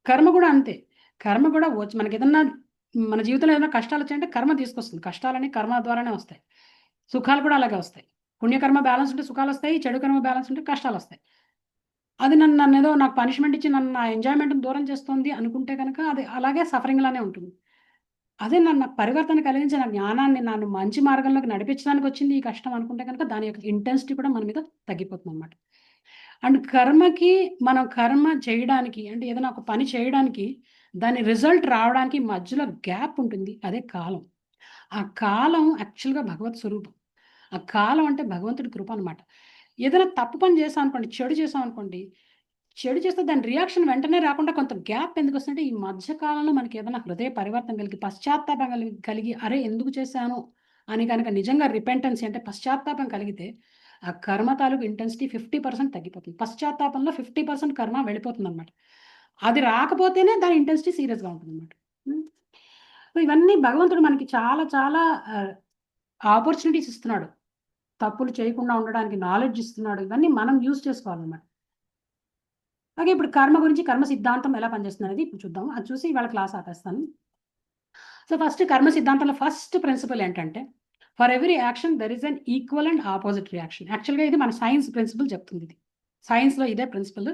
A: కర్మ కూడా అంతే. కర్మ కూడా మనకేదన్నా మన జీవితంలో ఏదైనా కష్టాలొచ్చాయంటే కర్మ తీసుకొస్తుంది. కష్టాలన్నీ కర్మ ద్వారానే వస్తాయి. సుఖాలు కూడా అలాగే వస్తాయి. పుణ్యకర్మ బ్యాలెన్స్ ఉంటే సుఖాలొస్తాయి. చెడు కర్మ బ్యాలెన్స్ ఉంటే కష్టాలొస్తాయి. అది నన్నేదో నాకు పనిష్మెంట్ ఇచ్చి నన్ను నా ఎంజాయ్‌మెంట్‌ని దూరం చేస్తుంది అనుకుంటే గనక అది అలాగే సఫరింగ్‌లానే ఉంటుంది. అదే నాకు పరివర్తన కలిగించి నా జ్ఞానాన్ని నన్ను మంచి మార్గంలోకి నడిపించడానికొచ్చింది ఈ కష్టం అనుకుంటే గనక దాని యొక్క ఇంటెన్సిటీ కూడా మన మీద తగ్గిపోతుందన్నమాట. అండ్ కర్మకి మనం కర్మ చేయడానికి అంటే ఏదైనా ఒక పని చేయడానికి దాని రిజల్ట్ రావడానికి మధ్యలో గ్యాప్ ఉంటుంది. అదే కాలం. ఆ కాలం యాక్చువల్‌గా భగవత్ స్వరూపం. ఆ కాలం అంటే భగవంతుడి కృప అనమాట. ఏదైనా తప్పు పని చేశామనుకోండి, చెడు చేశామనుకోండి, చెడు చేస్తే దాని రియాక్షన్ వెంటనే రాకుండా కొంత గ్యాప్ ఎందుకొస్తుందంటే, ఈ మధ్య కాలంలో మనకేదైనా హృదయ పరివర్తన కలిగి, పశ్చాత్తాపం కలిగి అరే! ఎందుకు చేశాను అని గనక నిజంగా రిపెంటెన్సీ అంటే పశ్చాత్తాపం కలిగితే, ఆ కర్మ తాలూకు ఇంటెన్సిటీ 50% తగ్గిపోతుంది. పశ్చాత్తాపంలో 50% కర్మ వెళ్ళిపోతుందనమాట. అది రాకపోతేనే దాని ఇంటెన్సిటీ సీరియస్‌గా ఉంటుందనమాట. హ్మ్. సో, ఇవన్నీ భగవంతుడు మనకి చాలా చాలా ఆపర్చునిటీస్ ఇస్తున్నాడు. తప్పులు చేయకుండా ఉండడానికి నాలెడ్జ్ ఇస్తున్నాడు. ఇవన్నీ మనం యూజ్ చేసుకోవాలన్నమాట. ఓకే. ఇప్పుడు కర్మ గురించి కర్మ సిద్ధాంతం ఎలా పనిచేస్తుందనేది ఇప్పుడు చూద్దాం. అది చూసి ఇవాళ క్లాస్ ఆపేస్తాను. సో, ఫస్ట్ కర్మ సిద్ధాంతంలో ఫస్ట్ ప్రిన్సిపల్ ఏంటంటే, for every action there is an equal and opposite reaction. యాక్చువల్‌గా ఇది మన సైన్స్ ప్రిన్సిపల్ చెప్తుందిది. సైన్స్‌లో ఇదే ప్రిన్సిపల్.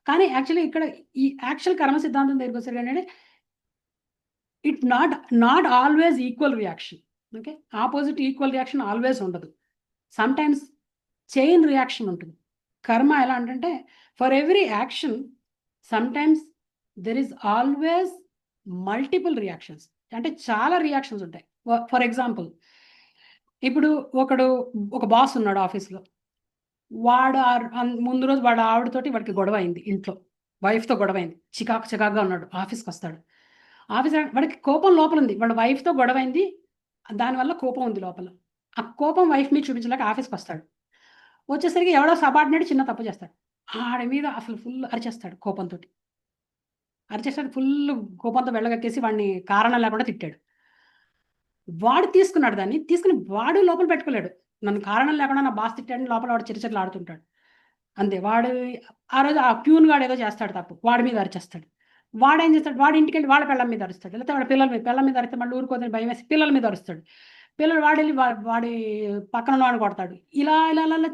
A: కానీ యాక్చువల్లీ ఇక్కడ ఈ యాక్చువల్ కర్మ సిద్ధాంతం దగ్గరికొచ్చేసరికి ఏంటంటే, it not always equal reaction. Okay. Opposite equal reaction always ఉండదు. సమ్‌టైమ్స్ చైన్ రియాక్షన్ ఉంటుంది. కర్మ ఎలా అంటే for every action sometimes there is always multiple reactions. అంటే చాలా రియాక్షన్స్ ఉంటాయి. ఫర్ ఎగ్జాంపుల్ ఇప్పుడు ఒక బాస్ ఉన్నాడు ఆఫీస్‌లో. వాడు ముందు రోజు వాడి ఆవిడతోటి వాడికి గొడవ అయింది ఇంట్లో. వైఫ్‌తో గొడవైంది. చికాకుగా ఉన్నాడు. ఆఫీస్‌కొస్తాడు. వాడికి కోపం లోపలుంది. వాళ్ళ వైఫ్‌తో గొడవైంది. దానివల్ల కోపం ఉంది లోపల. ఆ కోపం వైఫ్ మీద చూపించలేక ఆఫీస్‌కొస్తాడు. వచ్చేసరికి ఎవడో సబార్డినేట్ చిన్న తప్పు చేస్తాడు. ఆడి మీద అసలు ఫుల్ అరిచేస్తాడు కోపంతోటి. అరిచేసాడు ఫుల్లు కోపంతో వెళ్ళగక్కేసి వాడిని కారణం లేకుండా తిట్టాడు. వాడు తీసుకున్నాడు దాన్ని. తీసుకొని వాడు లోపల పెట్టుకోలేడు. నన్ను కారణం లేకుండా నా బాస్ తిట్టాడని లోపల వాడు చిరచిరలాడుతుంటాడు. అంతే. ఆ రోజు ఆ ప్యూన్ గాడేదో చేస్తాడు తప్పు. వాడి మీద అరిచేస్తాడు. వాడేం చేస్తాడు? వాడి ఇంటికెళ్ళి వాళ్ళ పెళ్ళాం మీద అరుస్తాడు. లేకపోతే వాడి పెళ్ళాం మీద అరిస్తే మళ్ళీ ఊరుకోదని భయమేసి పిల్లల మీద అరుస్తాడు. పిల్లలు వాడెళ్ళి వాడి పక్కన ఉన్నవాడిని కొడతాడు. ఇలా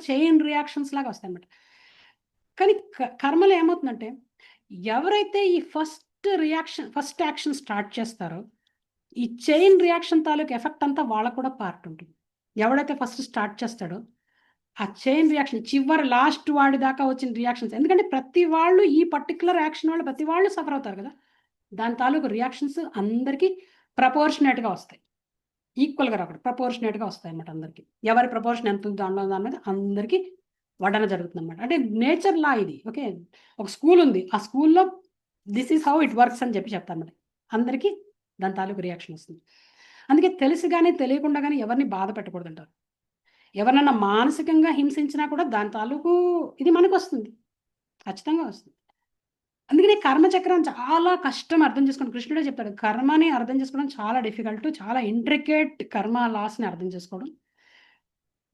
A: చైన్ రియాక్షన్స్ లాగా వస్తాయన్నమాట. కానీ కర్మలో ఏమవుతుందంటే, ఎవరైతే ఈ ఫస్ట్ యాక్షన్ స్టార్ట్ చేస్తారో, ఈ చైన్ రియాక్షన్ తాలూకు ఎఫెక్ట్ అంతా వాళ్ళకి కూడా పార్ట్ ఉంటుంది. ఎవడైతే ఫస్ట్ స్టార్ట్ చేస్తాడో, ఆ చైన్ రియాక్షన్ చివరి లాస్ట్ వాడి దాకా వచ్చిన రియాక్షన్స్ ఎందుకంటే ప్రతి వాళ్ళు ఈ పర్టిక్యులర్ యాక్షన్ వల్ల ప్రతి వాళ్ళు సఫర్ అవుతారు కదా! దాని తాలూకు రియాక్షన్స్ అందరికీ ప్రపోర్షనేట్‌గా వస్తాయి. ఈక్వల్‌గా రాకూడదు. ప్రపోర్షనేట్‌గా వస్తాయన్నమాట అందరికి. ఎవరి ప్రపోర్షన్ ఎంత ఉందో దాని మీద అందరికి వడ్డన జరుగుతుందన్నమాట. అంటే నేచర్ లా ఇది. ఓకే. ఒక స్కూల్ ఉంది. ఆ స్కూల్‌లో this is how it works అని చెప్తారన్నమాట. అందరికి దాని తాలూకు రియాక్షన్ వస్తుంది. అందుకే తెలిసి గాని, తెలియకుండా గాని ఎవరిని బాధ పెట్టకూడదంటారు. ఎవరినన్నా మానసికంగా హింసించినా కూడా దాని తాలూకు ఇది మనకొస్తుంది. ఖచ్చితంగా వస్తుంది. అందుకని కర్మచక్రం చాలా కష్టం అర్థం చేసుకోవడం. కృష్ణుడే చెప్తాడు. కర్మని అర్థం చేసుకోవడం చాలా డిఫికల్ట్. చాలా ఇంట్రికేట్ కర్మ లాస్‌ని అర్థం చేసుకోవడం.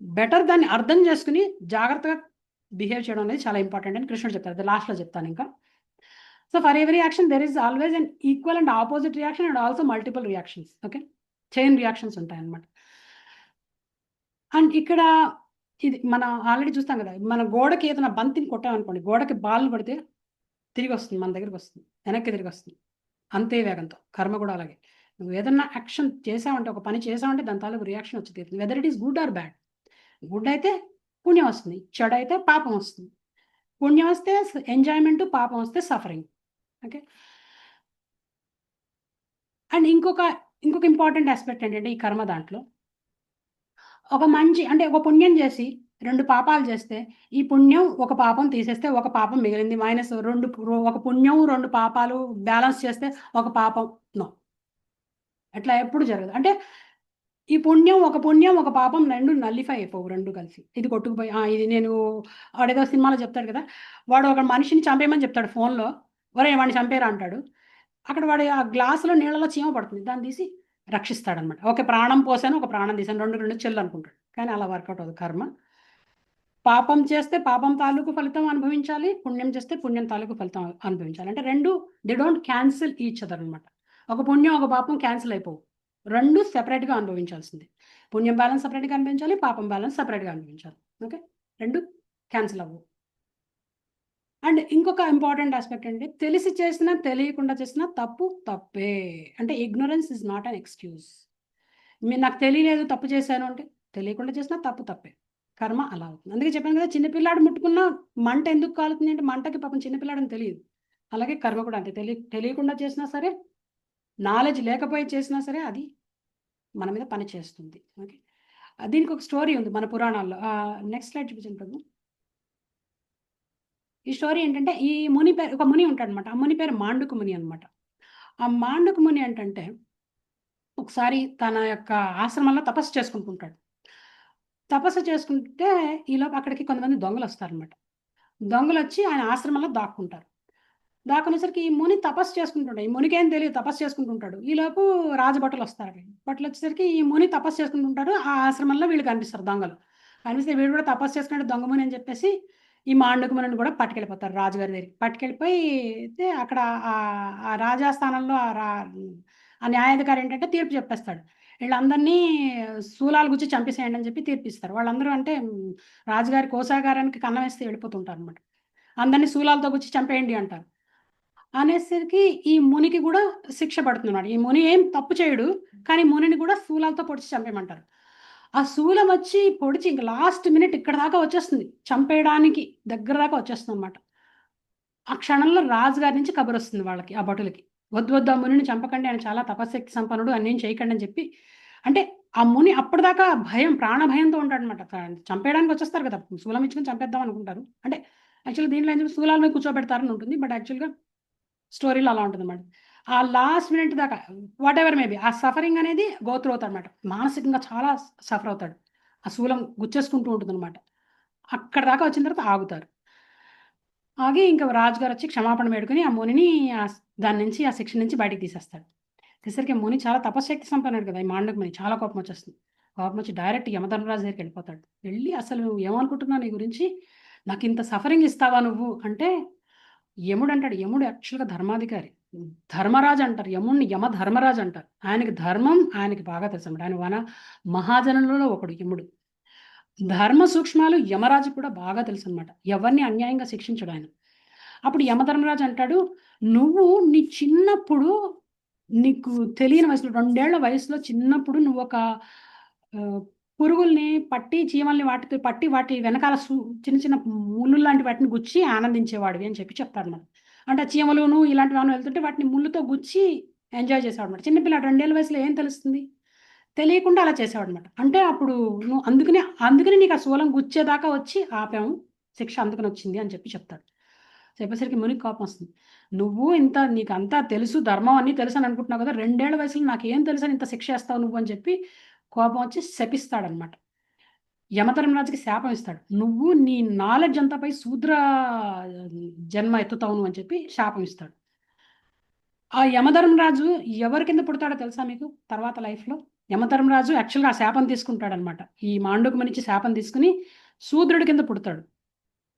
A: బెటర్ దాన్ని అర్థం చేసుకొని జాగ్రత్తగా బిహేవ్ చేయడం అనేది చాలా ఇంపార్టెంట్ అని కృష్ణుడు చెప్తారు. అది లాస్ట్‌లో చెప్తానింకా. So, for every action there is always an equal and opposite reaction and also multiple reactions. Okay. Chain reactions ఉంటాయన్నమాట. అండ్ ఇక్కడ ఇది మనం ఆల్రెడీ చూస్తాం కదా! మన గోడకి ఏదైనా బంతిని కొట్టామనుకోండి, గోడకి బాల్ కొడితే తిరిగొస్తుంది. మన దగ్గరికొస్తుంది. వెనక్కి తిరిగొస్తుంది. అంతే వేగంతో. కర్మ కూడా అలాగే. నువ్వు ఏదన్నా యాక్షన్ చేశావంటే, ఒక పని చేశావంటే దాని తాలూకు రియాక్షన్ వచ్చి తీరుతుంది. Whether it is good or bad. Good అయితే పుణ్యం వస్తుంది. చెడైతే పాపం వస్తుంది. పుణ్యం వస్తే ఎంజాయ్‌మెంట్, పాపం వస్తే సఫరింగ్. ఓకే. అండ్ ఇంకొక ఇంపార్టెంట్ ఆస్పెక్ట్ ఏంటంటే ఈ కర్మ దాంట్లో ఒక మంచి అంటే ఒక పుణ్యం చేసి 2 పాపాలు చేస్తే, ఈ పుణ్యం ఒక పాపం తీసేస్తే ఒక పాపం మిగిలింది. మైనస్ 2 ఒక పుణ్యం 2 పాపాలు బ్యాలెన్స్ చేస్తే ఒక పాపం. నో. అట్లా ఎప్పుడు జరగదు. అంటే ఈ పుణ్యం ఒక పాపం 2 నల్లిఫై అయిపోవు 2 కలిసి. ఇది కొట్టుకుపోయి ఇది నేను వాడేదో సినిమాలో చెప్తాడు కదా! వాడు ఒక మనిషిని చంపేయమని చెప్తాడు ఫోన్‌లో. ఒరేయ్! వాడిని చంపేయరా అంటాడు. అక్కడ వాడు ఆ గ్లాసులో నీళ్ళలో చీమ పడుతుంది. దాన్ని తీసి రక్షిస్తాడనమాట. ఓకే. ప్రాణం పోసాను, ఒక ప్రాణం తీశాను. 2 చెల్లు అనుకుంటాడు. కానీ అలా వర్కౌట్ అవ్వదు కర్మ. పాపం చేస్తే పాపం తాలూకు ఫలితం అనుభవించాలి. పుణ్యం చేస్తే పుణ్యం తాలూకు ఫలితం అనుభవించాలి. అంటే 2 they don't cancel each other అనమాట. ఒక పుణ్యం, ఒక పాపం క్యాన్సిల్ అయిపోవు. 2 సెపరేట్‌గా అనుభవించాల్సిందే. పుణ్యం బ్యాలెన్స్ సెపరేట్‌గా అనుభవించాలి. పాపం బ్యాలెన్స్ సెపరేట్‌గా అనుభవించాలి. ఓకే. 2 క్యాన్సిల్ అవ్వవు. అండ్ ఇంకొక ఇంపార్టెంట్ ఆస్పెక్ట్ ఏంటి, తెలిసి చేసినా, తెలియకుండా చేసినా తప్పు తప్పే. అంటే ignorance is not an excuse. నాకు తెలియలేదు తప్పు చేశాను అంటే, తెలియకుండా చేసినా తప్పు తప్పే. కర్మ అలా అవుతుంది. అందుకే చెప్పాను కదా! చిన్న పిల్లాడు ముట్టుకున్న మంట ఎందుకు కాలుతుంది అంటే, మంటకి పాపం చిన్న పిల్లాడని తెలియదు. అలాగే కర్మ కూడా అంతే. తెలియకుండా చేసినా సరే, నాలెడ్జ్ లేకపోయి చేసినా సరే అది మన మీద పని చేస్తుంది. ఓకే. దీనికి ఒక స్టోరీ ఉంది మన పురాణాల్లో. నెక్స్ట్ స్లైడ్ చూపించండి ప్రభు. ఈ స్టోరీ ఏంటంటే, ఈ ముని పేరు ఒక ముని ఉంటాడనమాట. ఆ ముని పేరు మాండుక ముని అనమాట. ఆ మాండుక ముని ఏంటంటే, ఒకసారి తన యొక్క ఆశ్రమంలో తపస్సు చేసుకుంటుంటాడు. తపస్సు చేసుకుంటే ఈలోపు అక్కడికి కొంతమంది దొంగలొస్తారనమాట. దొంగలొచ్చి ఆయన ఆశ్రమంలో దాక్కుంటారు. దాక్కునేసరికి ఈ ముని తపస్సు చేసుకుంటుంటాడు. ఈ మునికేం తెలీదు తపస్సు చేసుకుంటుంటాడు. ఈలోపు రాజభటులొస్తారు. భటులొచ్చేసరికి ఈ ముని తపస్సు చేసుకుంటుంటాడు. ఆ ఆశ్రమంలో వీళ్ళు కనిపిస్తారు దొంగలు. కనిపిస్తే వీడు కూడా తపస్సు చేసుకున్నాడు దొంగ ముని అని చెప్పేసి ఈ మాండుక మునిని కూడా పట్టుకెళ్ళిపోతారు రాజుగారి దగ్గరికి. పట్టుకెళ్ళిపోయి అయితే అక్కడ ఆ రాజాస్థానంలో ఆ న్యాయాధికారి ఏంటంటే తీర్పు చెప్పేస్తాడు. వీళ్ళందరినీ శూలాలు గుచ్చి చంపేసేయండి అని చెప్పి తీర్పిస్తారు. వాళ్ళందరూ అంటే రాజుగారి కోశాగారానికి కన్నం వేస్తే వెళ్ళిపోతుంటారు అనమాట. అందరినీ శూలాలతో గుచ్చి చంపేయండి అంటారు. అనేసరికి ఈ మునికి కూడా శిక్ష పడుతుందన్నమాట. ఈ ముని ఏం తప్పు చేయడు. కానీ మునిని కూడా శూలాలతో పొడిచి చంపేయమంటారు. ఆ శూలం వచ్చి పొడిచి ఇంక లాస్ట్ మినిట్ ఇక్కడ దాకా వచ్చేస్తుంది. చంపేయడానికి దగ్గర దాకా వచ్చేస్తుందన్నమాట. ఆ క్షణంలో రాజుగారి నుంచి కబురొస్తుంది వాళ్ళకి, ఆ భటులకి. వద్దు వద్దు ఆ మునిని చంపకండి. ఆయన చాలా తపశ్శక్తి సంపన్నుడు. అన్నేం చేయకండి అని చెప్పి. అంటే ఆ ముని అప్పటిదాకా భయం, ప్రాణ భయంతో ఉంటాడనమాట. చంపేయడానికి వచ్చేస్తారు కదా! శూలం ఇచ్చుకొని చంపేద్దాం అనుకుంటారు. అంటే యాక్చువల్‌గా దీంట్లో ఏం శూలాల మీద కూర్చోబెడతారని ఉంటుంది. బట్ యాక్చువల్‌గా స్టోరీలో అలా ఉంటుందన్నమాట. ఆ లాస్ట్ మినిట్ దాకా వాటెవర్ మేబీ ఆ సఫరింగ్ అనేది గో త్రూ అవుతాడనమాట. మానసికంగా చాలా సఫర్ అవుతాడు. ఆ శూలం గుచ్చేసుకుంటూ ఉంటుందన్నమాట. అక్కడి దాకా వచ్చిన తర్వాత ఆగుతారు. ఆగి ఇంకా రాజుగారు వచ్చి క్షమాపణ వేడుకొని ఆ మునిని దాని నుంచి ఆ శిక్ష నుంచి బయటికి తీసేస్తాడు. తీసేసరికి ముని చాలా తపశ్శక్తి సంపన్నుడు కదా! ఈ మాండూక ముని చాలా కోపం వచ్చేస్తుంది. కోపం వచ్చి డైరెక్ట్ యమధర్మరాజు దగ్గరికి వెళ్ళిపోతాడు. వెళ్ళి అసలు నువ్వు ఏమనుకుంటున్నావు నీ గురించి? నాకు ఇంత సఫరింగ్ ఇస్తావా నువ్వు అంటే, యముడు అంటాడు. యముడు యాక్చువల్‌గా ధర్మాధికారి. ధర్మరాజు అంటారు. యముడిని యమధర్మరాజు అంటారు. ఆయనకి ధర్మం ఆయనకి బాగా తెలుసన్నమాట. ఆయన మహాజనులలో ఒకడు యముడు. ధర్మ సూక్ష్మాలు యమరాజుకి కూడా బాగా తెలుసన్నమాట. ఎవరిని అన్యాయంగా శిక్షించడు ఆయన. అప్పుడు యమధర్మరాజు అంటాడు, నువ్వు నీ చిన్నప్పుడు నీకు తెలియని వయసులో 2 ఏళ్ల వయసులో చిన్నప్పుడు నువ్వొక పురుగుల్ని పట్టి, చీమల్ని వాటితో పట్టి వాటి వెనకాల చిన్న చిన్న ముల్లులు లాంటి వాటిని గుచ్చి ఆనందించేవాడివి అని చెప్తారన్నమాట. అంటే చీమలును ఇలాంటివేమన్నా వెళ్తుంటే వాటిని ముళ్ళుతో గుచ్చి ఎంజాయ్ చేసేవాడన్నమాట. చిన్న పిల్లాడు 2 ఏళ్ల వయసులో ఏం తెలుస్తుంది? తెలియకుండా అలా చేసేవాడన్నమాట. అంటే అప్పుడు నువ్వు అందుకనే నీకు ఆ శూలం గుచ్చేదాకా వచ్చి ఆపాము. శిక్ష అందుకని వచ్చింది అని చెప్తాడు. చెప్పేసరికి మునికి కోపం వస్తుంది. నువ్వు నీకంతా తెలుసు, ధర్మం అన్నీ తెలుసు అని అనుకుంటున్నావు కదా! 2 ఏళ్ల వయసులో నాకేం తెలుసని ఇంత శిక్ష ఏస్తావు నువ్వు అని చెప్పి కోపం వచ్చి శపిస్తాడనమాట. యమధర్మరాజుకి శాపం ఇస్తాడు. నువ్వు నీ నాలెడ్జ్ అంతా పై శూద్ర జన్మ ఎత్తుతావు అని చెప్పి శాపం ఇస్తాడు. ఆ యమధర్మరాజు ఎవరి కింద పుడతాడో తెలుసా మీకు తర్వాత లైఫ్‌లో? యమధర్మరాజు యాక్చువల్‌గా ఆ శాపం తీసుకుంటాడనమాట. ఈ మాండూక ముని నుంచి శాపం తీసుకొని శూద్రుడి కింద పుడతాడు.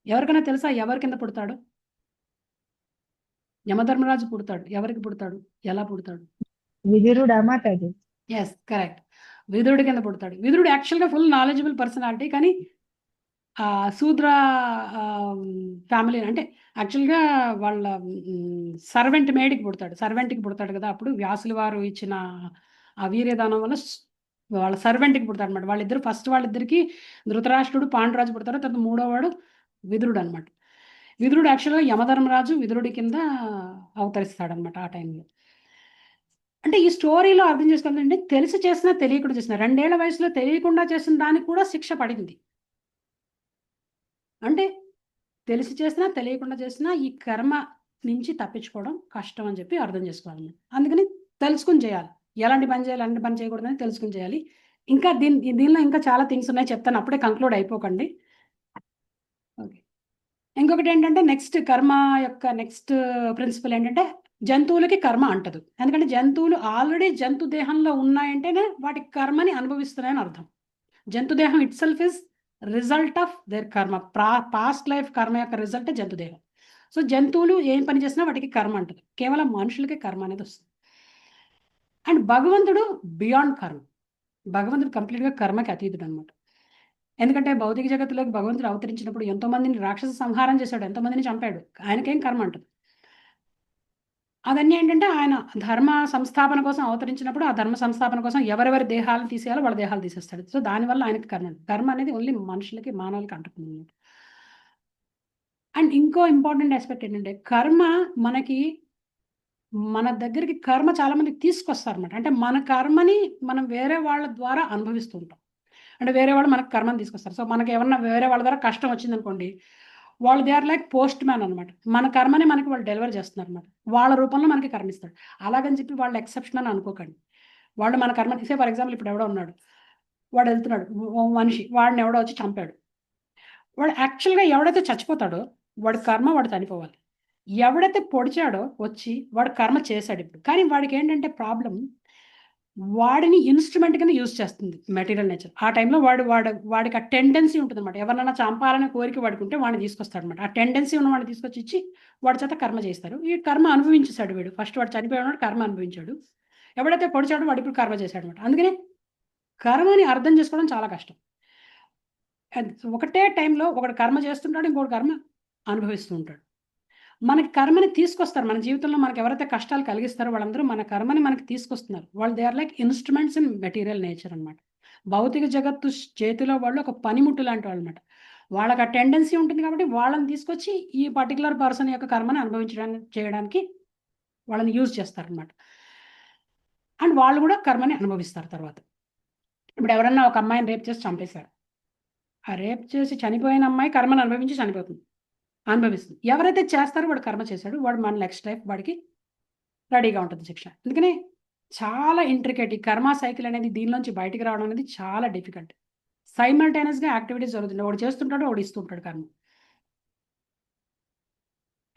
A: ఎవరికైనా తెలుసా ఎవరి కింద పుడతాడో? యమధర్మరాజు పుడతాడు. ఎవరికి పుడతాడు? ఎలా పుడతాడు?
F: విదురుడా మాతాజీ?
A: Yes, correct. విదురుడి కింద పుడతాడు. విదురుడు యాక్చువల్‌గా ఫుల్ నాలెడ్జబుల్ పర్సనాలిటీ. కానీ శూద్ర ఫ్యామిలీ అంటే యాక్చువల్‌గా వాళ్ళ సర్వెంట్ మేడ్‌కి పుడతాడు. సర్వెంట్‌కి పుడతాడు కదా! అప్పుడు వ్యాసుల వారు ఇచ్చిన ఆ వీర్యదానం వల్ల వాళ్ళ సర్వెంట్‌కి పుడతాడన్నమాట. వాళ్ళిద్దరికీ ధృతరాష్ట్రుడు, పాండురాజు పుడతారు. తర్వాత మూడోవాడు విదురుడు అనమాట. విదురుడు యాక్చువల్‌గా యమధర్మరాజు విదురుడి కింద అవతరిస్తాడనమాట ఆ టైంలో. అంటే ఈ స్టోరీలో అర్థం చేసుకోవాలంటే తెలిసి చేసినా తెలియకుండా చేసిన 2 ఏళ్ల వయసులో తెలియకుండా చేసిన దానికి కూడా శిక్ష పడింది. అంటే తెలిసి చేసినా తెలియకుండా చేసినా ఈ కర్మ నుంచి తప్పించుకోవడం కష్టం అని చెప్పి అర్థం చేసుకోవాలి. అందుకని తెలుసుకుని చేయాలి. ఎలాంటి పని చేయాలి, ఎలాంటి పని చేయకూడదని తెలుసుకుని చేయాలి. ఇంకా దీనిలో ఇంకా చాలా థింగ్స్ ఉన్నాయి చెప్తాను. అప్పుడే కంక్లూడ్ అయిపోకండి. ఓకే. ఇంకొకటి ఏంటంటే నెక్స్ట్ కర్మ యొక్క నెక్స్ట్ ప్రిన్సిపల్ ఏంటంటే జంతువులకి కర్మ అంటదు. ఎందుకంటే జంతువులు ఆల్రెడీ జంతు దేహంలో ఉన్నాయంటేనే వాటి కర్మని అనుభవిస్తున్నాయని అర్థం. జంతు దేహం it self is result of their కర్మ. పాస్ట్ లైఫ్ కర్మ యొక్క రిజల్ట్ జంతు దేహం. సో జంతువులు ఏం పని చేసినా వాటికి కర్మ అంటదు. కేవలం మనుషులకి కర్మ అనేది వస్తుంది. అండ్ భగవంతుడు బియాండ్ కర్మ. భగవంతుడు కంప్లీట్గా కర్మకి అతీతుడు అనమాట. ఎందుకంటే భౌతిక జగత్తులోకి భగవంతుడు అవతరించినప్పుడు ఎంతో మందిని రాక్షస సంహారం చేశాడు, ఎంతో మందిని చంపాడు. ఆయనకేం కర్మ అంటదు. అవన్నీ ఏంటంటే ఆయన ధర్మ సంస్థాపన కోసం అవతరించినప్పుడు ఆ ధర్మ సంస్థాపన కోసం ఎవరెవరి దేహాలను తీసేయాలో వాళ్ళ దేహాలు తీసేస్తాడు. సో దానివల్ల ఆయనకి కర్మ అంటదు. కర్మ అనేది ఓన్లీ మనుషులకి మానవులకి అంటుతుంది అన్నమాట. అండ్ ఇంకో ఇంపార్టెంట్ ఆస్పెక్ట్ ఏంటంటే కర్మ మనకి మన దగ్గరికి కర్మ చాలా మందికి తీసుకొస్తారన్నమాట. అంటే మన కర్మని మనం వేరే వాళ్ళ ద్వారా అనుభవిస్తూ ఉంటాం. అంటే వేరే వాళ్ళు మనకు కర్మని తీసుకొస్తారు. సో మనకి ఏమన్నా వేరే వాళ్ళ ద్వారా కష్టం వచ్చిందనుకోండి, వాళ్ళు they are like postman అనమాట. మన కర్మని మనకి వాళ్ళు డెలివర్ చేస్తున్నారు అనమాట. వాళ్ళ రూపంలో మనకి కర్మ ఇస్తాడు. అలాగని చెప్పి వాళ్ళు ఎక్సెప్షన్ అని అనుకోకండి. వాళ్ళు మన కర్మ తీసే ఫర్ ఎగ్జాంపుల్ ఇప్పుడు ఎవడో ఉన్నాడు, వాడు వెళ్తున్నాడు, ఓ మనిషి వాడిని ఎవడో వచ్చి చంపాడు. వాడు యాక్చువల్గా ఎవడైతే చచ్చిపోతాడో వాడి కర్మ వాడు చనిపోవాలి. ఎవడైతే పొడిచాడో వచ్చి వాడు కర్మ చేశాడు ఇప్పుడు. కానీ వాడికి ఏంటంటే ప్రాబ్లం, వాడిని ఇన్స్ట్రుమెంట్ కింద యూజ్ చేస్తుంది మెటీరియల్ నేచర్. ఆ టైంలో వాడికి ఆ టెండెన్సీ ఉంటుంది అనమాట. ఎవరినైనా చంపాలనే కోరిక వాడికి ఉంటే వాడిని తీసుకొస్తాడు అనమాట. ఆ టెండెన్సీ ఉన్న వాడిని తీసుకొచ్చి ఇచ్చి వాడి చేత కర్మ చేస్తారు. ఈ కర్మ అనుభవించేశాడు వీడు. ఫస్ట్ వాడు చనిపోయాడు, కర్మ అనుభవించాడు. ఎవడైతే పొడిచాడో వాడు ఇప్పుడు కర్మ చేశాడు అనమాట. అందుకని కర్మని అర్థం చేసుకోవడం చాలా కష్టం. ఒకటే టైంలో ఒకడు కర్మ చేస్తుంటాడు, ఇంకోటి కర్మ అనుభవిస్తూ ఉంటాడు. మనకి కర్మని తీసుకొస్తారు. మన జీవితంలో మనకు ఎవరైతే కష్టాలు కలిగిస్తారో వాళ్ళందరూ మన కర్మని మనకి తీసుకొస్తున్నారు. వాళ్ళు they are like instruments in material nature అనమాట. భౌతిక జగత్తు చేతిలో వాళ్ళు ఒక పనిముట్టు లాంటి వాళ్ళు అనమాట. వాళ్ళకి ఆ టెండెన్సీ ఉంటుంది కాబట్టి వాళ్ళని తీసుకొచ్చి ఈ పర్టికులర్ పర్సన్ యొక్క కర్మని చేయడానికి వాళ్ళని యూజ్ చేస్తారనమాట. అండ్ వాళ్ళు కూడా కర్మని అనుభవిస్తారు తర్వాత. ఇప్పుడు ఎవరన్నా ఒక అమ్మాయిని రేప్ చేసి చంపేశారు. ఆ రేప్ చేసి చనిపోయిన అమ్మాయి కర్మను అనుభవించి అనుభవిస్తుంది. ఎవరైతే చేస్తారో వాడు కర్మ చేశాడు, వాడు మన నెక్స్ట్ లైఫ్ వాడికి రెడీగా ఉంటుంది శిక్ష. అందుకని చాలా ఇంట్రికేట్ ఈ కర్మ సైకిల్ అనేది దీనిలోంచి బయటికి రావడం అనేది చాలా డిఫికల్ట్. సైమల్టేనియస్గా యాక్టివిటీస్ జరుగుతుంది. ఒకటి చేస్తుంటాడో ఒకటి ఇస్తుంటాడు కర్మ.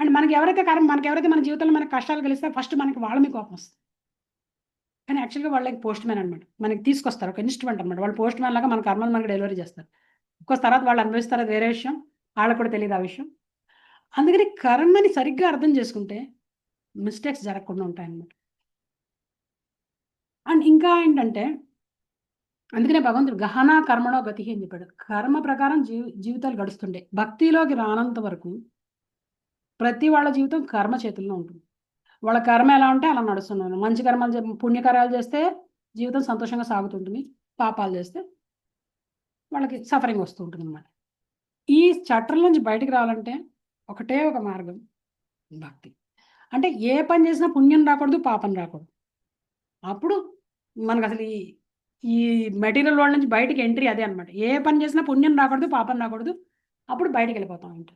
A: అండ్ మనకి ఎవరైతే మన జీవితంలో మనకి కష్టాలు కలిస్తే ఫస్ట్ మనకి వాళ్ళ మీద కోపం వస్తుంది. కానీ యాక్చువల్గా వాళ్ళకి పోస్ట్ మ్యాన్ అనమాట. మనకి తీసుకొస్తారు, ఒక ఇన్స్ట్రుమెంట్ అనమాట. వాళ్ళు పోస్ట్ మ్యాన్ లాగా మన కర్మను మనకి డెలివరీ చేస్తారు. ఇంకో తర్వాత వాళ్ళు అనుభవిస్తారు, అది వేరే విషయం. వాళ్ళకు కూడా తెలియదు ఆ విషయం. అందుకని కర్మని సరిగ్గా అర్థం చేసుకుంటే మిస్టేక్స్ జరగకుండా ఉంటాయన్నమాట. అండ్ ఇంకా ఏంటంటే అందుకనే భగవంతుడు గహనా కర్మణో గతి అని చెప్పాడు. కర్మ ప్రకారం జీవితాలు గడుస్తుండే. భక్తిలోకి రానంత వరకు ప్రతి వాళ్ళ జీవితం కర్మ చేతుల్లో ఉంటుంది. వాళ్ళ కర్మ ఎలా ఉంటే అలా నడుస్తున్నాను. మంచి కర్మలు పుణ్యకార్యాలు చేస్తే జీవితం సంతోషంగా సాగుతుంటుంది. పాపాలు చేస్తే వాళ్ళకి సఫరింగ్ వస్తూ ఉంటుంది అన్నమాట. ఈ చట్టం నుంచి బయటికి రావాలంటే ఒకటే ఒక మార్గం, భక్తి. అంటే ఏ పని చేసినా పుణ్యం రాకూడదు, పాపం రాకూడదు. అప్పుడు మనకు అసలు ఈ మెటీరియల్ వరల్డ్ నుంచి బయటికి ఎంట్రీ అదే అనమాట. ఏ పని చేసినా పుణ్యం రాకూడదు, పాపం రాకూడదు. అప్పుడు బయటికి వెళ్ళిపోతాం అంటే.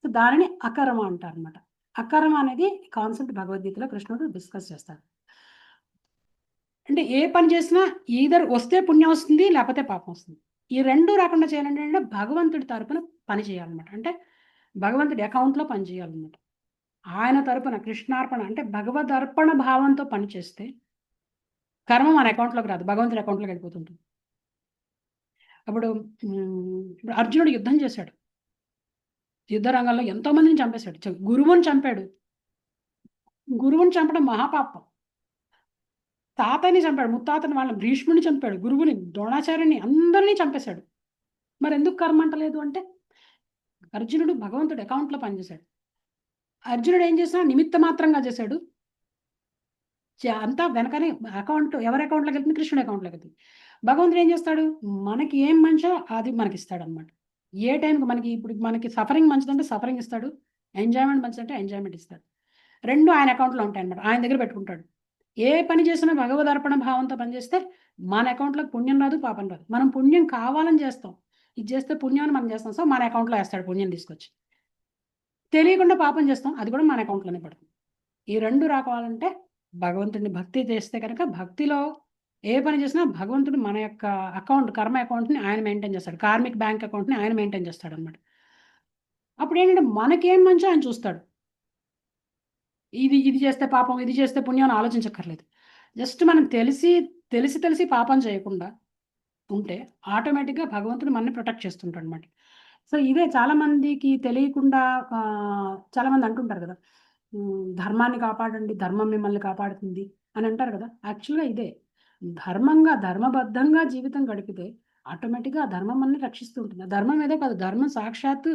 A: సో దానిని అకర్మ అంటారు అనమాట. అకర్మ అనేది కాన్సెప్ట్ భగవద్గీతలో కృష్ణుడు డిస్కస్ చేస్తాడు. అంటే ఏ పని చేసినా ఈధర్ వస్తే పుణ్యం వస్తుంది, లేకపోతే పాపం వస్తుంది. ఈ రెండు రాకుండా చేయాలంటే అంటే భగవంతుడి తరపున పని చేయాలన్నమాట. అంటే భగవంతుడి అకౌంట్లో పని చేయాలన్నమాట. ఆయన తరపున కృష్ణార్పణ అంటే భగవదర్పణ భావంతో పని చేస్తే కర్మ మన అకౌంట్లోకి రాదు, భగవంతుడి అకౌంట్లోకి వెళ్ళిపోతుంటుంది. ఇప్పుడు అర్జునుడు యుద్ధం చేశాడు. యుద్ధ రంగంలో ఎంతో మందిని చంపేశాడు. గురువుని చంపాడు. గురువుని చంపడం మహాపాపం. తాతని చంపాడు, ముత్తాతని, వాళ్ళని భీష్ముని చంపాడు, గురువుని, ద్రోణాచార్యుని, అందరినీ చంపేశాడు. మరి ఎందుకు కర్మ అంటలేదు అంటే అర్జునుడు భగవంతుడి అకౌంట్లో పనిచేశాడు. అర్జునుడు ఏం చేసినా నిమిత్త మాత్రంగా చేశాడు. అంతా వెనకనే అకౌంట్ ఎవరి అకౌంట్లోకి వెళ్తుంది? కృష్ణుడి అకౌంట్లోకి వెళ్తుంది. భగవంతుడు ఏం చేస్తాడు? మనకి ఏం మంచో అది మనకి ఇస్తాడు అనమాట. ఏ టైంకి ఇప్పుడు మనకి సఫరింగ్ మంచిదంటే సఫరింగ్ ఇస్తాడు, ఎంజాయ్మెంట్ మంచిదంటే ఎంజాయ్మెంట్ ఇస్తాడు. రెండు ఆయన అకౌంట్లో ఉంటాయి అనమాట. ఆయన దగ్గర పెట్టుకుంటాడు. ఏ పని చేసినా భగవదర్పణ భావంతో పనిచేస్తే మన అకౌంట్లోకి పుణ్యం రాదు, పాపం రాదు. మనం పుణ్యం కావాలని చేస్తాం. ఇది చేస్తే పుణ్యాన్ని మనం చేస్తాం. సో మన అకౌంట్లో వేస్తాడు పుణ్యం తీసుకొచ్చి. తెలియకుండా పాపం చేస్తాం, అది కూడా మన అకౌంట్లోనే పడుతుంది. ఈ 2 రావాలంటే భగవంతుడిని భక్తి చేస్తే కనుక, భక్తిలో ఏ పని చేసినా భగవంతుడు మన యొక్క అకౌంట్, కర్మ అకౌంట్ని ఆయన మెయింటైన్ చేస్తాడు. కార్మిక్ బ్యాంక్ అకౌంట్ని ఆయన మెయింటైన్ చేస్తాడు అనమాట. అప్పుడు ఏంటంటే మనకేం మంచో ఆయన చూస్తాడు. ఇది చేస్తే పాపం, ఇది చేస్తే పుణ్యం అని ఆలోచించక్కర్లేదు. జస్ట్ మనం తెలిసి పాపం చేయకుండా ఉంటే ఆటోమేటిక్గా భగవంతుడు మనల్ని ప్రొటెక్ట్ చేస్తుంటాడు అనమాట. సో ఇదే చాలా మందికి తెలియకుండా చాలా మంది అంటుంటారు కదా, ధర్మాన్ని కాపాడండి, ధర్మం మిమ్మల్ని కాపాడుతుంది అని అంటారు కదా. యాక్చువల్గా ఇదే ధర్మబద్ధంగా జీవితం గడిపితే ఆటోమేటిక్గా ఆ ధర్మం మనల్ని రక్షిస్తూ ఉంటుంది. ఆ ధర్మం ఏదో కాదు, ధర్మం సాక్షాత్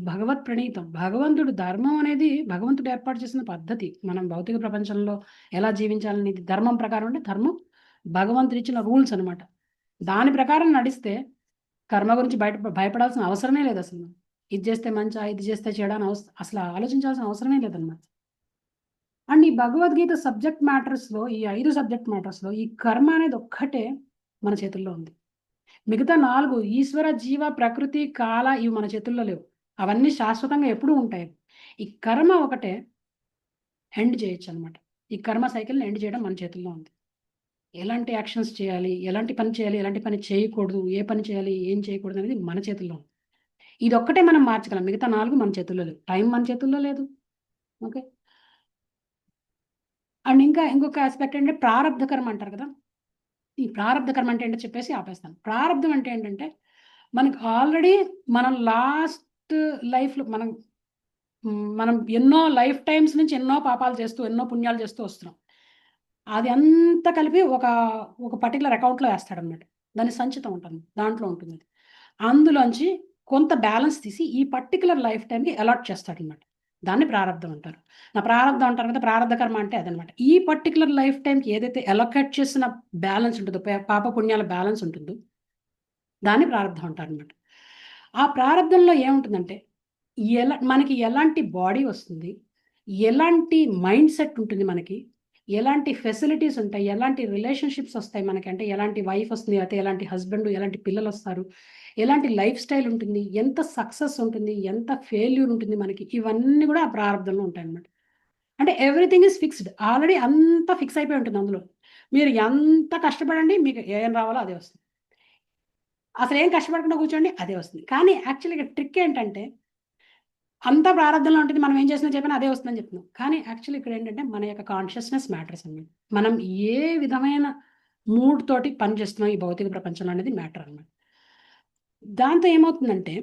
A: భగవత్ ప్రణీతం. భగవంతుడు ధర్మం అనేది భగవంతుడు ఏర్పాటు చేసిన పద్ధతి. మనం భౌతిక ప్రపంచంలో ఎలా జీవించాలని ధర్మం ప్రకారం అంటే ధర్మం భగవంతుడు ఇచ్చిన రూల్స్ అనమాట. దాని ప్రకారం నడిస్తే కర్మ గురించి భయపడాల్సిన అవసరమే లేదు అసలు. ఇది చేస్తే మంచా, ఇది చేస్తే చెడా అని అసలు ఆలోచించాల్సిన అవసరమే లేదన్నమాట. అండ్ ఈ భగవద్గీత సబ్జెక్ట్ మ్యాటర్స్లో, ఈ 5 సబ్జెక్ట్ మ్యాటర్స్లో ఈ కర్మ అనేది ఒక్కటే మన చేతుల్లో ఉంది. మిగతా 4 ఈశ్వర, జీవ, ప్రకృతి, కాల ఇవి మన చేతుల్లో లేవు. అవన్నీ శాశ్వతంగా ఎప్పుడూ ఉంటాయి. ఈ కర్మ ఒకటే ఎండ్ చేయొచ్చు అనమాట. ఈ కర్మ సైకిల్ని ఎండ్ చేయడం మన చేతుల్లో ఉంది. ఎలాంటి యాక్షన్స్ చేయాలి, ఎలాంటి పని చేయాలి, ఎలాంటి పని చేయకూడదు, ఏ పని చేయాలి, ఏం చేయకూడదు అనేది మన చేతుల్లో ఉంది. ఇది ఒక్కటే మనం మార్చగలం. మిగతా 4 మన చేతుల్లో లేవు. టైం మన చేతుల్లో లేదు. ఓకే. అండ్ ఇంకొక ఆస్పెక్ట్ ఏంటంటే ప్రారబ్ధ కర్మ అంటారు కదా. ఈ ప్రారబ్ధ కర్మ అంటే ఏంటో చెప్పేసి ఆపేస్తాను. ప్రారబ్ధం అంటే ఏంటంటే మనకు ఆల్రెడీ మనం లాస్ట్ లైఫ్లో మనం ఎన్నో లైఫ్ టైమ్స్ నుంచి ఎన్నో పాపాలు చేస్తూ, ఎన్నో పుణ్యాలు చేస్తూ వస్తున్నాం. అది అంతా కలిపి ఒక పర్టికులర్ అకౌంట్లో వేస్తాడనమాట. దాని సంచితం ఉంటుంది, దాంట్లో ఉంటుంది. అందులోంచి కొంత బ్యాలెన్స్ తీసి ఈ పర్టికులర్ లైఫ్ టైంకి అలాట్ చేస్తాడనమాట. దాన్ని ప్రారబ్ధం అంటారు. నా ప్రారబ్ధం అంటారు కదా, ప్రారబ్ధ కర్మ అంటే అదనమాట. ఈ పర్టికులర్ లైఫ్ టైంకి ఏదైతే అలొకేట్ చేసిన బ్యాలెన్స్ ఉంటుందో, పాప పుణ్యాల బ్యాలెన్స్ ఉంటుందో దాన్ని ప్రారబ్ధం అంటారు అనమాట. ఆ ప్రారబ్ధంలో ఏముంటుందంటే మనకి ఎలాంటి బాడీ వస్తుంది, ఎలాంటి మైండ్ సెట్ ఉంటుంది, మనకి ఎలాంటి ఫెసిలిటీస్ ఉంటాయి, ఎలాంటి రిలేషన్షిప్స్ వస్తాయి మనకి, అంటే ఎలాంటి వైఫ్ వస్తుంది, అయితే ఎలాంటి హస్బెండ్, ఎలాంటి పిల్లలు వస్తారు, ఎలాంటి లైఫ్ స్టైల్ ఉంటుంది, ఎంత సక్సెస్ ఉంటుంది, ఎంత ఫెయిల్యూర్ ఉంటుంది మనకి, ఇవన్నీ కూడా ఆ ప్రారంభంలో ఉంటాయి అన్నమాట. అంటే ఎవ్రీథింగ్ ఈజ్ ఫిక్స్డ్. ఆల్రెడీ అంతా ఫిక్స్ అయిపోయి ఉంటుంది అందులో. మీరు ఎంత కష్టపడండి, మీకు ఏం రావాలో అదే వస్తుంది. అసలు ఏం కష్టపడకుండా కూర్చోండి, అదే వస్తుంది. కానీ యాక్చువల్గా ట్రిక్ ఏంటంటే అంతా ప్రారంభంలో ఉంటుంది, మనం ఏం చేసినా చెప్పినా అదే వస్తుందని చెప్తున్నాం. కానీ యాక్చువల్లీ ఇక్కడ ఏంటంటే మన యొక్క కాన్షియస్నెస్ మ్యాటర్స్ అన్నమాట. మనం ఏ విధమైన మూడ్ తోటి పని చేస్తున్నాం ఈ భౌతిక ప్రపంచంలో అనేది మ్యాటర్ అన్నమాట. దాంతో ఏమవుతుందంటే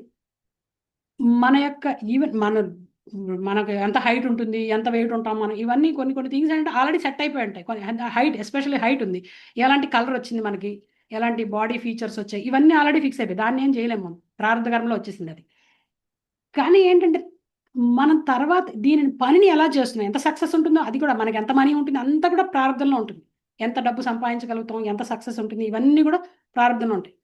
A: మన యొక్క ఈవెన్ మనకు ఎంత హైట్ ఉంటుంది, ఎంత వెయిట్ ఉంటాం మనం, ఇవన్నీ కొన్ని థింగ్స్ అంటే ఆల్రెడీ సెట్ అయిపోయి ఉంటాయి. హైట్, ఎస్పెషల్లీ హైట్ ఉంది, ఎలాంటి కలర్ వచ్చింది మనకి, ఎలాంటి బాడీ ఫీచర్స్ వచ్చాయి, ఇవన్నీ ఆల్రెడీ ఫిక్స్ అయిపోయి, దాన్ని ఏం చేయలేము మనం, ప్రారంభ కర్మలో వచ్చేసింది అది. కానీ ఏంటంటే మనం తర్వాత దీనిని పనిని ఎలా చేస్తున్నాం, ఎంత సక్సెస్ ఉంటుందో అది కూడా, మనకి ఎంత మనీ ఉంటుంది అంతా కూడా ప్రారంభంలో ఉంటుంది. ఎంత డబ్బు సంపాదించగలుగుతాం, ఎంత సక్సెస్ ఉంటుంది, ఇవన్నీ కూడా ప్రారంభంలో ఉంటాయి.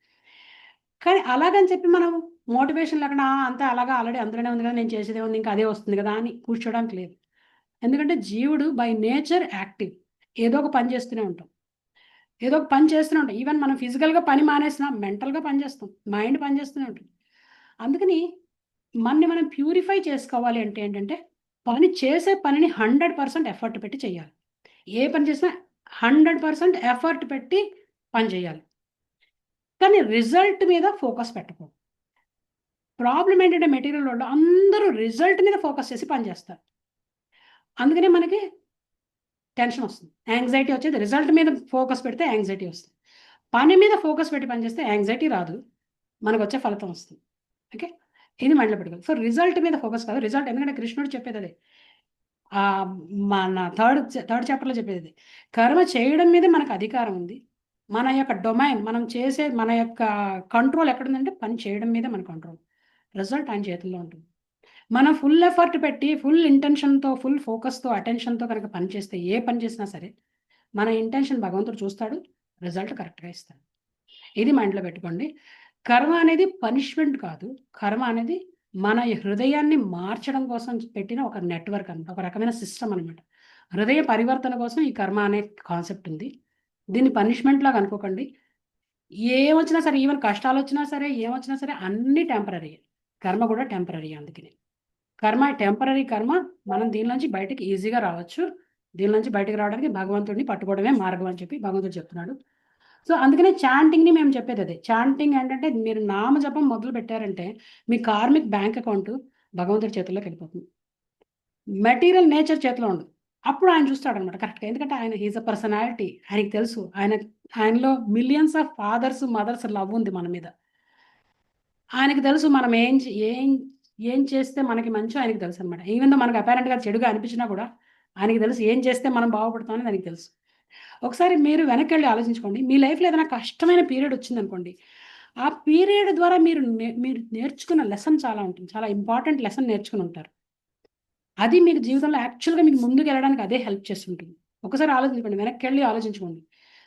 A: కానీ అలాగని చెప్పి మనం మోటివేషన్ లేకుండా అంతా అలాగా ఆల్రెడీ అందులోనే ఉంది కదా, నేను చేసేదే ఉంది, ఇంకా అదే వస్తుంది కదా అని కూర్చోడానికి లేదు. ఎందుకంటే జీవుడు బై నేచర్ యాక్టివ్, ఏదో ఒక పని చేస్తూనే ఉంటాం, ఏదో ఒక పని చేస్తూనే ఉంటాం. ఈవెన్ మనం ఫిజికల్గా పని మానేసినా మెంటల్గా పని చేస్తాం, మైండ్ పని చేస్తూనే ఉంటుంది. అందుకని మనం ప్యూరిఫై చేసుకోవాలి అంటే ఏంటంటే చేసే పనిని 100% ఎఫర్ట్ పెట్టి చేయాలి. ఏ పని చేసినా 100% ఎఫర్ట్ పెట్టి పని చేయాలి. కానీ రిజల్ట్ మీద ఫోకస్ పెట్టకూడదు. ప్రాబ్లం ఏంటంటే మెటీరియల్ వరల్డ్ అందరూ రిజల్ట్ మీద ఫోకస్ చేసి పని చేస్తారు. అందుకనే మనకి టెన్షన్ వస్తుంది, యాంగ్జైటీ వచ్చేది. రిజల్ట్ మీద ఫోకస్ పెడితే యాంగ్జైటీ వస్తుంది. పని మీద ఫోకస్ పెట్టి పని చేస్తే యాంగ్జైటీ రాదు, మనకు వచ్చే ఫలితం వస్తుంది. ఓకే, ఇది మైండ్లో పెట్టుకోవాలి. సో రిజల్ట్ మీద ఫోకస్ కాదు, రిజల్ట్, ఎందుకంటే కృష్ణుడు చెప్పేది అదే, మన థర్డ్ చాప్టర్లో చెప్పేది కర్మ చేయడం మీద మనకు అధికారం ఉంది. మన యొక్క డొమైన్, మనం చేసే మన యొక్క కంట్రోల్ ఎక్కడుందంటే పని చేయడం మీద మన కంట్రోల్, రిజల్ట్ ఆయన చేతుల్లో ఉంటుంది. మనం ఫుల్ ఎఫర్ట్ పెట్టి, ఫుల్ ఇంటెన్షన్తో, ఫుల్ ఫోకస్తో, అటెన్షన్తో కనుక పని చేస్తే, ఏ పని చేసినా సరే మన ఇంటెన్షన్ భగవంతుడు చూస్తాడు, రిజల్ట్ కరెక్ట్గా ఇస్తాడు. ఇది మైండ్లో పెట్టుకోండి. కర్మ అనేది పనిష్మెంట్ కాదు, కర్మ అనేది మన హృదయాన్ని మార్చడం కోసం పెట్టిన ఒక నెట్వర్క్ అనమాట, ఒక రకమైన సిస్టమ్ అనమాట. హృదయ పరివర్తన కోసం ఈ కర్మ అనే కాన్సెప్ట్ ఉంది. దీన్ని పనిష్మెంట్ లాగా అనుకోకండి. ఏమొచ్చినా సరే, ఈవెన్ కష్టాలు వచ్చినా సరే, ఏమొచ్చినా సరే అన్నీ టెంపరరీ. కర్మ కూడా టెంపరరీ. అందుకని కర్మ టెంపరరీ కర్మ. మనం దీనిలోంచి బయటకి ఈజీగా రావచ్చు. దీనిలోంచి బయటకు రావడానికి భగవంతుడిని పట్టుకోవడమే మార్గం అని చెప్పి భగవంతుడు చెప్తున్నాడు. సో అందుకనే చాంటింగ్‌ని మేము చెప్పేది అదే. చాంటింగ్ ఏంటంటే మీరు నామజపం మొదలు పెట్టారంటే మీ కార్మిక్ బ్యాంక్ అకౌంట్ భగవంతుడి చేతుల్లోకి వెళ్ళిపోతుంది. మెటీరియల్ నేచర్ చేతిలో ఉండదు. అప్పుడు ఆయన చూస్తాడనమాట కరెక్ట్‌గా. ఎందుకంటే ఆయన హి ఈస్ ఎ పర్సనాలిటీ. ఆయనకి తెలుసు. ఆయనలో millions of fathers, mothers love ఉంది మన మీద. ఆయనకి తెలుసు మనం ఏం చేస్తే మనకి మంచో ఆయనకి తెలుసనమాట. ఈవెన్ దో మనకు అపారెంట్‌గా చెడుగా అనిపించినా కూడా ఆయనకి తెలుసు ఏం చేస్తే మనం బాగుపడతాం అనేది ఆయనకి తెలుసు. ఒకసారి మీరు వెనక్కెళ్ళి ఆలోచించుకోండి. మీ లైఫ్‌లో ఏదైనా కష్టమైన పీరియడ్ వచ్చిందనుకోండి. ఆ పీరియడ్ ద్వారా మీరు నేర్చుకున్న లెసన్ చాలా ఉంటుంది. చాలా ఇంపార్టెంట్ లెసన్ నేర్చుకొని ఉంటారు. అది మీకు జీవితంలో యాక్చువల్‌గా మీకు ముందుకెళ్ళడానికి అదే హెల్ప్ చేస్తుంటుంది. ఒకసారి ఆలోచించుకోండి. వెనక్కెళ్ళి ఆలోచించుకోండి.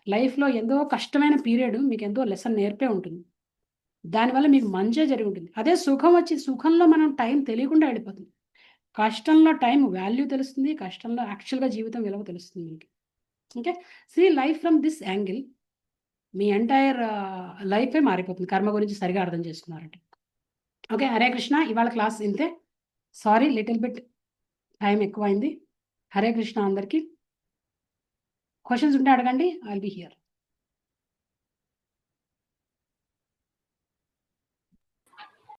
A: లైఫ్‌లో ఎంతో కష్టమైన పీరియడ్ మీకు ఎంతో లెసన్ నేర్పే ఉంటుంది. దానివల్ల మీకు మంచే జరిగి ఉంటుంది. అదే సుఖం వచ్చి సుఖంలో మనం టైం తెలియకుండా వెళ్ళిపోతుంది. కష్టంలో టైం వాల్యూ తెలుస్తుంది. కష్టంలో యాక్చువల్‌గా జీవితం విలువ తెలుస్తుంది మనకి. Okay. See life from this angle మీ ఎంటైర్ లైఫే మారిపోతుంది. కర్మ గురించి సరిగా అర్థం చేసుకున్నారంటే. ఓకే. హరే కృష్ణ. ఇవాళ క్లాస్ ఇంతే. సారీ లిటిల్ బిట్ టైం ఎక్కువైంది. హరే కృష్ణ అందరికి. క్వెషన్స్ ఉంటే అడగండి. I will be here.